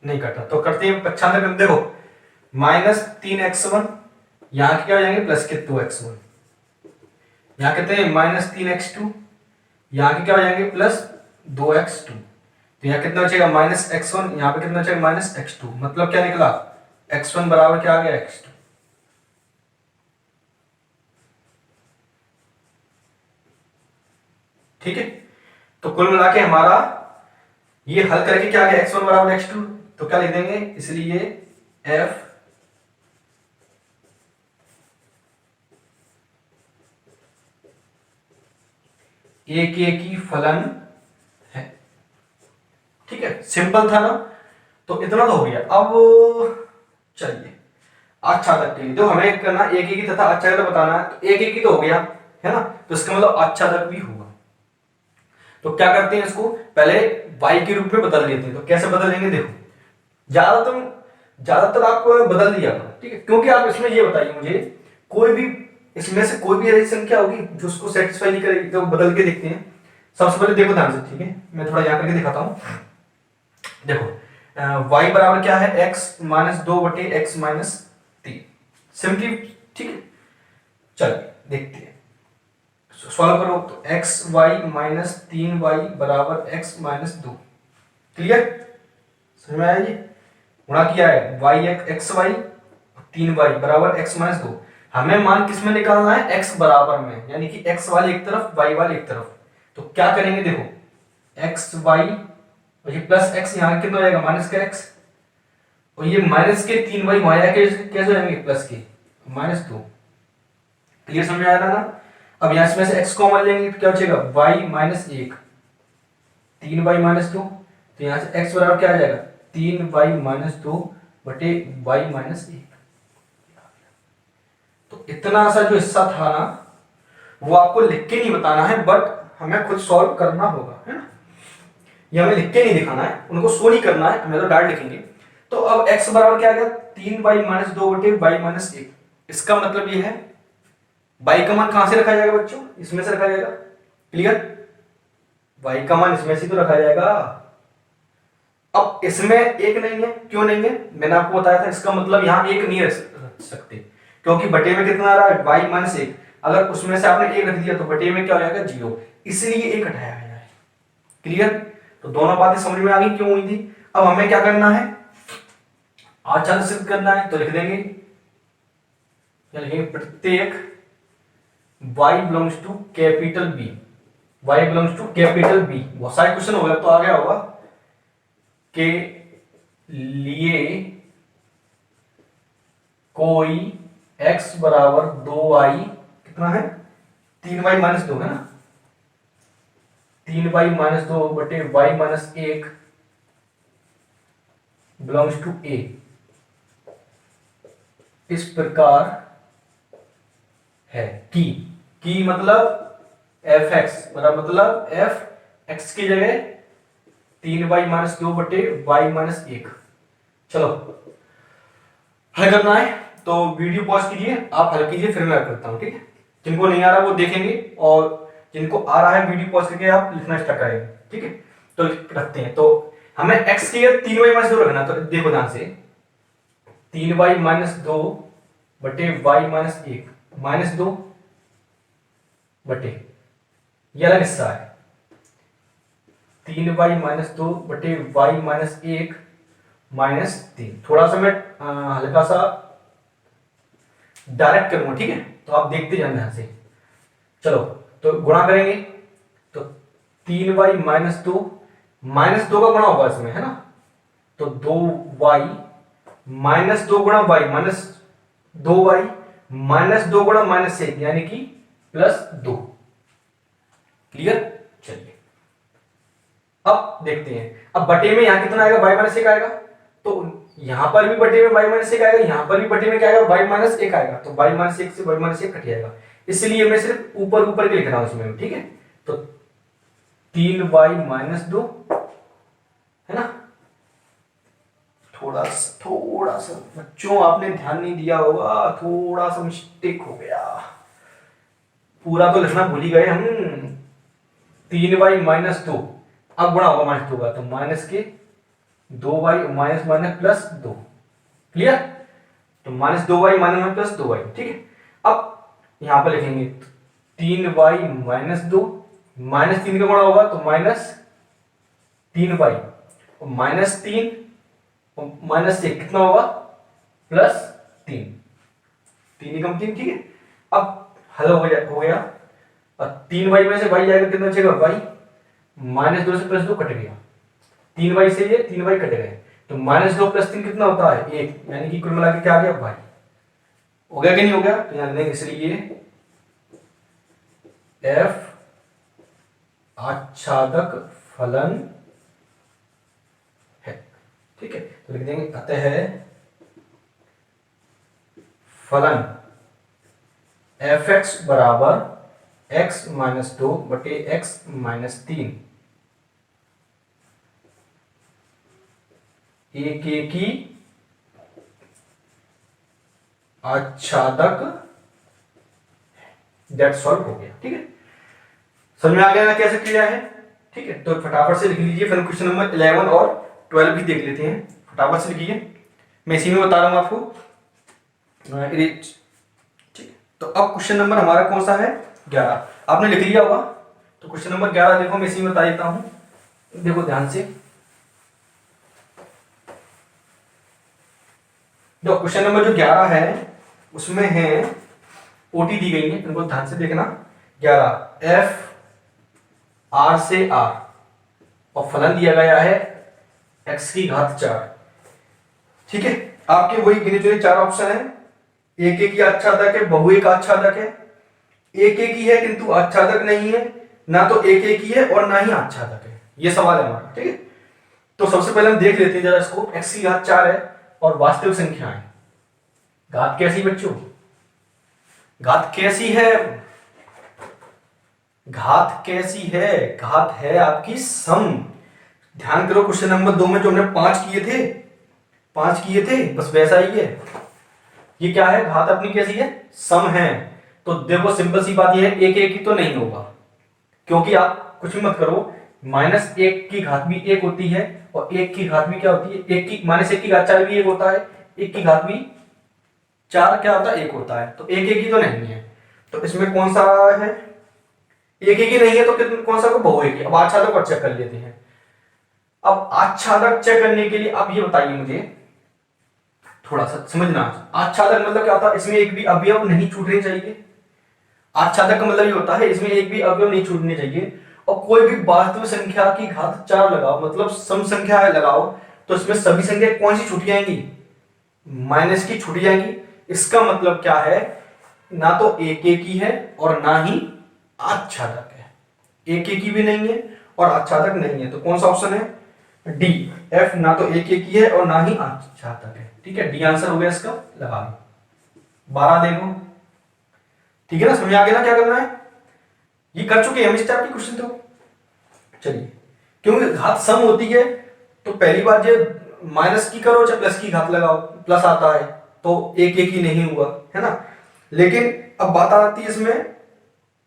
नहीं कटा। तो करते हैं 95 कर, देखो -3x1, यहां के क्या हो जाएंगे प्लस के 2x1, यहां कहते हैं -3x2, यहां के क्या हो जाएंगे प्लस 2x2। तो यहां कितना बचेगा -x1, यहां पे कितना बचेगा -x2। मतलब क्या निकला, x1 बराबर क्या आ गया x2। ठीक है, तो कुल मिला के हमारा ये हल करके क्या आ गया, x1 बराबर x2। तो क्या लिख देंगे, इसलिए f एक की फलन है। ठीक है, सिंपल था ना, तो इतना तो हो गया। अब चलिए आच्छादक के लिए, तो हमें करना एक की तथा आच्छादक बताना है। तो एक की तो हो गया, है ना, तो इसका मतलब आच्छादक भी होगा। तो क्या करते हैं, इसको पहले y के रूप में बदल लेते हैं। तो कैसे बदलेंगे, देखो ज्यादातर आप बदल दिया, ठीक है, क्योंकि आप इसमें ये बताइए मुझे, कोई भी इसमें से कोई भी ऐसी संख्या होगी जो उसको सेटिस्फाई नहीं करेगी, तो बदल के देखते हैं। सबसे पहले देखो ध्यान से, ठीक है, मैं थोड़ा यहां करके दिखाता हूं। देखो y बराबर क्या है, x माइनस 2 बटे x माइनस 3, सिंपली, ठीक है। चलिए देखते हैं, सॉल्व करो। तो x y माइनस 3y बराबर x माइनस 2, क्लियर, समझ में आया? ये गुणा किया है y x y 3y बराबर x माइनस 2। हमें मान किस में निकालना है, x बराबर में, यानी कि x वाले एक तरफ y वाले एक तरफ। तो क्या करेंगे, देखो x y और ये प्लस x यहाँ कितना हो जाएगा माइनस का x, और ये माइनस के 3y माया के कैसे हो जाएंगे प्लस के -2। क्लियर समझ आ रहा ना। अब यहां इसमें से x कॉमन लेंगे तो क्या बचेगा y माइनस 1, 3y माइनस 2, तो यहां से x बराबर क्या आ जाएगा 3y माइनस 2 बटे y माइनस 1। तो इतना सा जो हिस्सा था ना वो आपको लिख के नहीं बताना है, बट हमें खुद सॉल्व करना होगा, है ना। ये हमें लिख के नहीं दिखाना है, उनको शो नहीं करना है, हमें तो डायरेक्ट लिखेंगे। तो अब x बराबर क्या आ गया 3y माइनस 2 बटे y माइनस 1। इसका मतलब ये है y का मान कहां से रखा जाएगा बच्चों, इसमें से रखा जाएगा। क्लियर, y का मान इसमें से तो रखा जाएगा। अब इसमें एक नहीं है, क्यों नहीं है, मैंने आपको बताया था, इसका मतलब यहां एक नहीं रख सकते, क्योंकि बटे में कितना आ रहा है y माइनस 1, अगर उसमें से आपने एक रख दिया तो बटे में क्या हो जाएगा 0, इसलिए एक हटाया गया है। क्लियर, तो दोनों बातें समझ में आ गई क्यों हुई थी। अब हमें क्या करना है, आचार्य सिद्ध करना है, तो लिख देंगे, क्या लिखेंगे, प्रत्येक y belongs to capital B, y belongs to capital B। बहुत सारे क्वेश्चन हो गया तो आ गया होगा के लिए कोई x बराबर 2y कितना है 3y माइनस 2 है ना, 3y माइनस 2 बटे y minus 1 belongs to A। इस प्रकार है की मतलब fx बराबर मतलब fx की जगह 3y माइनस 2 बटे y माइनस 1। चलो हल करना है तो वीडियो पॉज कीजिए, आप हल कीजिए, फिर मैं हल करता हूं, ठीक है। जिनको नहीं आ रहा वो देखेंगे, और जिनको आ रहा है वीडियो पॉज करके आप लिखना स्टार्ट करेंगे, ठीक है। तो रखते हैं, तो हमें x की 3y माइनस 2 रखना, तो देखो ध्यान से 3y माइनस 2 बटे y माइनस 1 माइनस 2 बटे ये अलग हिस्सा है 3y माइनस 2 बटे y माइनस 1 माइनस 3। थोड़ा सा मैं हल्का सा डायरेक्ट करूंगा, ठीक है, तो आप देखते जाना ध्यान से। चलो तो गुणा करेंगे, तो 3y माइनस 2 माइनस 2 का गुणा होगा इसमें, है ना, तो 2y माइनस 2 गुणा y माइनस 2y माइनस 2 गुणा माइनस 1 यानी कि प्लस 2। क्लियर, चलिए अब देखते हैं। अब बटे में यहां कितना आएगा y माइनस 1 आएगा, तो यहां पर भी बटे में y माइनस 1 आएगा, यहां पर भी बटे में क्या आएगा y माइनस 1 आएगा, तो y माइनस 1 से y माइनस 1 कट जाएगा, इसलिए मैं सिर्फ ऊपर ऊपर के लिख रहा हूं इसमें, ठीक है। तो 3y माइनस 2 है ना, थोड़ा सा बच्चों आपने ध्यान नहीं दिया होगा, थोड़ा सा मिस्टेक हो गया, पूरा तो लिखना भूल ही गए हम। 3y माइनस 2 अब गुणा होगा माइनस 2 का, तो माइनस के 2y minus minus plus 2। Clear, तो minus 2y minus minus plus 2y, ठीक है। अब यहां पर लिखेंगे 3y माइनस 2 माइनस 3 का गुणा होगा तो माइनस 3y और माइनस 3 और माइनस 1 कितना होगा प्लस 3, 3 कम 3, ठीक है। अब हल हो गया, और 3y में से y जाएगा कितना बचेगा y माइनस 2 से प्लस 2 कट गया, 3y से ये 3y कट गए, तो माइनस 2 प्लस 3 कितना होता है 1, यानी कि कुल मिला के क्या आ गया y। हो गया कि नहीं हो गया, तो ध्यान देंगे, इसलिए f आच्छादक फलन है, ठीक है। तो लिख देंगे अतः फलन fx बराबर x माइनस 2 बटे x माइनस 3 एक की आच्छादक, दैट सॉल्व हो गया, ठीक है। समझ में आ गया ना कैसे किया है, ठीक है। तो फटाफट से लिख लीजिए, फिर क्वेश्चन नंबर 11 और 12 भी देख लेते हैं, फटाफट से लिखिए, मैं इसी में बता रहा हूं आपको, ठीक है। तो अब क्वेश्चन नंबर हमारा कौन सा है 11, आपने लिख लिया होगा, तो क्वेश्चन नंबर 11 देखो, मैं इसी में बता देता हूं, देखो ध्यान से। जो क्वेश्चन नंबर जो 11 है उसमें है ओटी दी गई है, इनको ध्यान से देखना। 11 एफ आर से आर, और फलन दिया गया है x की घात 4। ठीक है, आपके वही गिने चुने 4 ऑप्शन है। एक एक ही आच्छादक है, बहुएक आच्छादक है, एक एक ही है किंतु आच्छादक नहीं है, ना तो एक एक ही है और ना ही आच्छादक है। ये सवाल है हमारा। ठीक है, तो सबसे पहले हम देख लेते हैं जरा इसको। x की घात 4 है और वास्तविक संख्या है। घात कैसी बच्चों? घात कैसी है? घात कैसी है? घात है आपकी सम। ध्यान करो, क्वेश्चन नंबर 2 में जो हमने 5 किए थे बस वैसा ही है। ये क्या है? घात अपनी कैसी है? सम है। तो देखो सिंपल सी बात ये है, एक एक ही तो नहीं होगा, क्योंकि आप कुछ भी मत करो, -1 की घात भी 1 होती है और 1 की घात भी क्या होती है? -1 की घात 4 भी 1 होता है, 1 की घात भी 4 क्या होता है? 1 होता है। तो एक एक ही तो नहीं है, तो इसमें कौन सा है? एक एक ही नहीं है तो कौन सा को बहुएक है। अब आच्छादक और चेक कर लेते हैं। अब आच्छादक चेक करने के लिए आप ये बताइए मुझे, थोड़ा सा समझना। आच्छादक मतलब क्या होता है? इसमें एक भी अवयव नहीं छूटने चाहिए। आच्छादक का मतलब ये होता है इसमें एक भी अवयव नहीं छूटने चाहिए, और कोई भी वास्तविक संख्या की घात 4 लगाओ, मतलब सम संख्या है लगाओ, तो इसमें सभी संख्या कौन सी छूट जाएंगी? माइनस की छूट जाएंगी। इसका मतलब क्या है? ना तो एक एक ही है और ना ही आच्छादक है। एक एक ही भी नहीं है और आच्छादक नहीं है, तो कौन सा ऑप्शन है? डी, एफ ना तो एक एक ही है और ना ही आच्छादक है। ठीक है, डी आंसर हो गया इसका। लगा लो 12। देखो ठीक है ना, समझ आ गया ना क्या करना है? ये कर चुके हैं हम इस टाइप के क्वेश्चन। तो चलिए, क्योंकि घात सम होती है तो पहली बात ये माइनस की करो चाहे प्लस की घात लगाओ, प्लस आता है तो एक एक ही नहीं हुआ, है ना। लेकिन अब बात आती है इसमें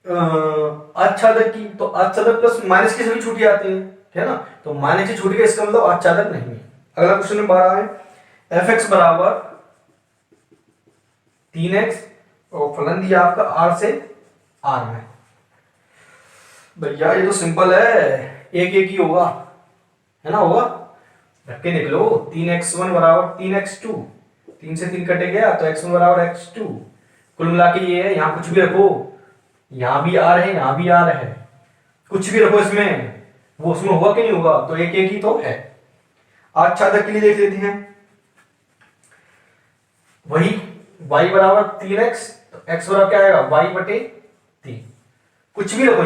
आच्छादक की, तो आच्छादक प्लस माइनस की सभी छूट जाती है ना, तो माइनस की छूट गई, इसका मतलब आच्छादक नहीं है। अगला क्वेश्चन नंबर 12 है, fx बराबर 3x और फलन दिया आपका r से r में। भैया ये तो सिंपल है, एक एक ही होगा, है ना। होगा, रख के निकलो। 3x1 बराबर 3x2, 3 से 3 कटे गया तो x1 बराबर x2। कुल मिला के ये है, यहां कुछ भी रखो, यहां भी r है यहां भी r है, कुछ भी रखो इसमें, वो उसमें होगा कि नहीं होगा? तो एक एक ही तो है। आच्छादक के लिए देख लेते हैं, वही y बराबर 3x, तो x बराबर क्या आएगा? y बटे 3। कुछ भी रखो,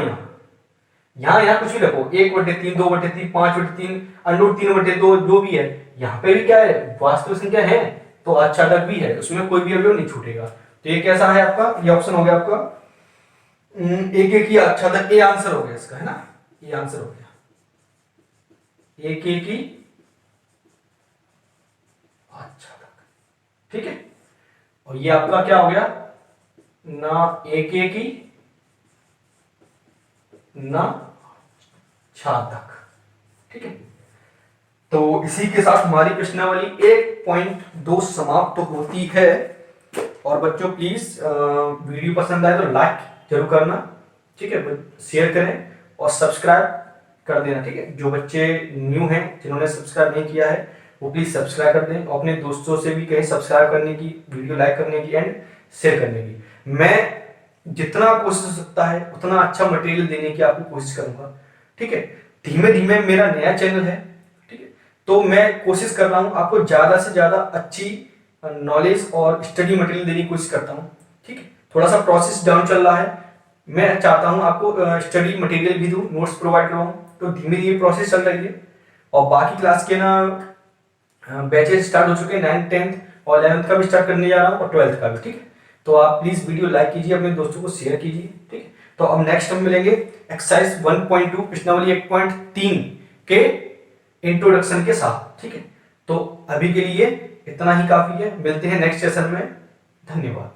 यहां कुछ भी रखो, 1/3, 2/3, 5/3, √3/2, जो भी है। यहाँ पे भी क्या है? वास्तविक संख्या है तो आच्छादक भी है, उसमें कोई भी अवयव नहीं छूटेगा। तो ये कैसा है आपका? ये ऑप्शन हो गया आपका एक एक ही आच्छादक। ए आंसर हो गया इसका, है ना। ये आंसर हो गया एक एक ही आच्छादक। ठीक है, और ये आपका क्या हो गया? ना एक एक ही ना छादक। ठीक है, तो इसी के साथ हमारी प्रश्नावली 1.2 समाप्त होती है। और बच्चों प्लीज वीडियो पसंद आए तो लाइक जरूर करना, ठीक है, शेयर करें और सब्सक्राइब कर देना। ठीक है, जो बच्चे न्यू हैं जिन्होंने सब्सक्राइब नहीं किया है वो प्लीज सब्सक्राइब कर दें, अपने दोस्तों से भी कहें सब्सक्राइब करने की, वीडियो लाइक करने की एंड शेयर करने की। मैं जितना कोशिश हो सकता है उतना अच्छा मटेरियल देने की आपको कोशिश करूंगा। ठीक है, धीमे धीमे मेरा नया चैनल है, ठीक है, तो मैं कोशिश कर रहा हूं आपको ज्यादा से ज्यादा अच्छी नॉलेज और स्टडी मटेरियल देने की कोशिश करता हूं। ठीक है, थोड़ा सा प्रोसेस डाउन चल रहा है, मैं चाहता हूं आपको स्टडी मटेरियल भी दूं, नोट्स प्रोवाइड करवाऊं, तो धीमे धीमे प्रोसेस चल रही है। और बाकी क्लास के ना बैचेस स्टार्ट हो चुके हैं, 9th 10th और 11th का भी स्टार्ट करने जा रहा हूँ और 12th का भी। ठीक है, तो आप प्लीज वीडियो लाइक कीजिए, अपने दोस्तों को शेयर कीजिए। ठीक है, तो अब नेक्स्ट हम मिलेंगे एक्सरसाइज 1.2 प्रश्नावली 1.3 के इंट्रोडक्शन के साथ। ठीक है, तो अभी के लिए इतना ही काफी है, मिलते हैं नेक्स्ट सेशन में। धन्यवाद।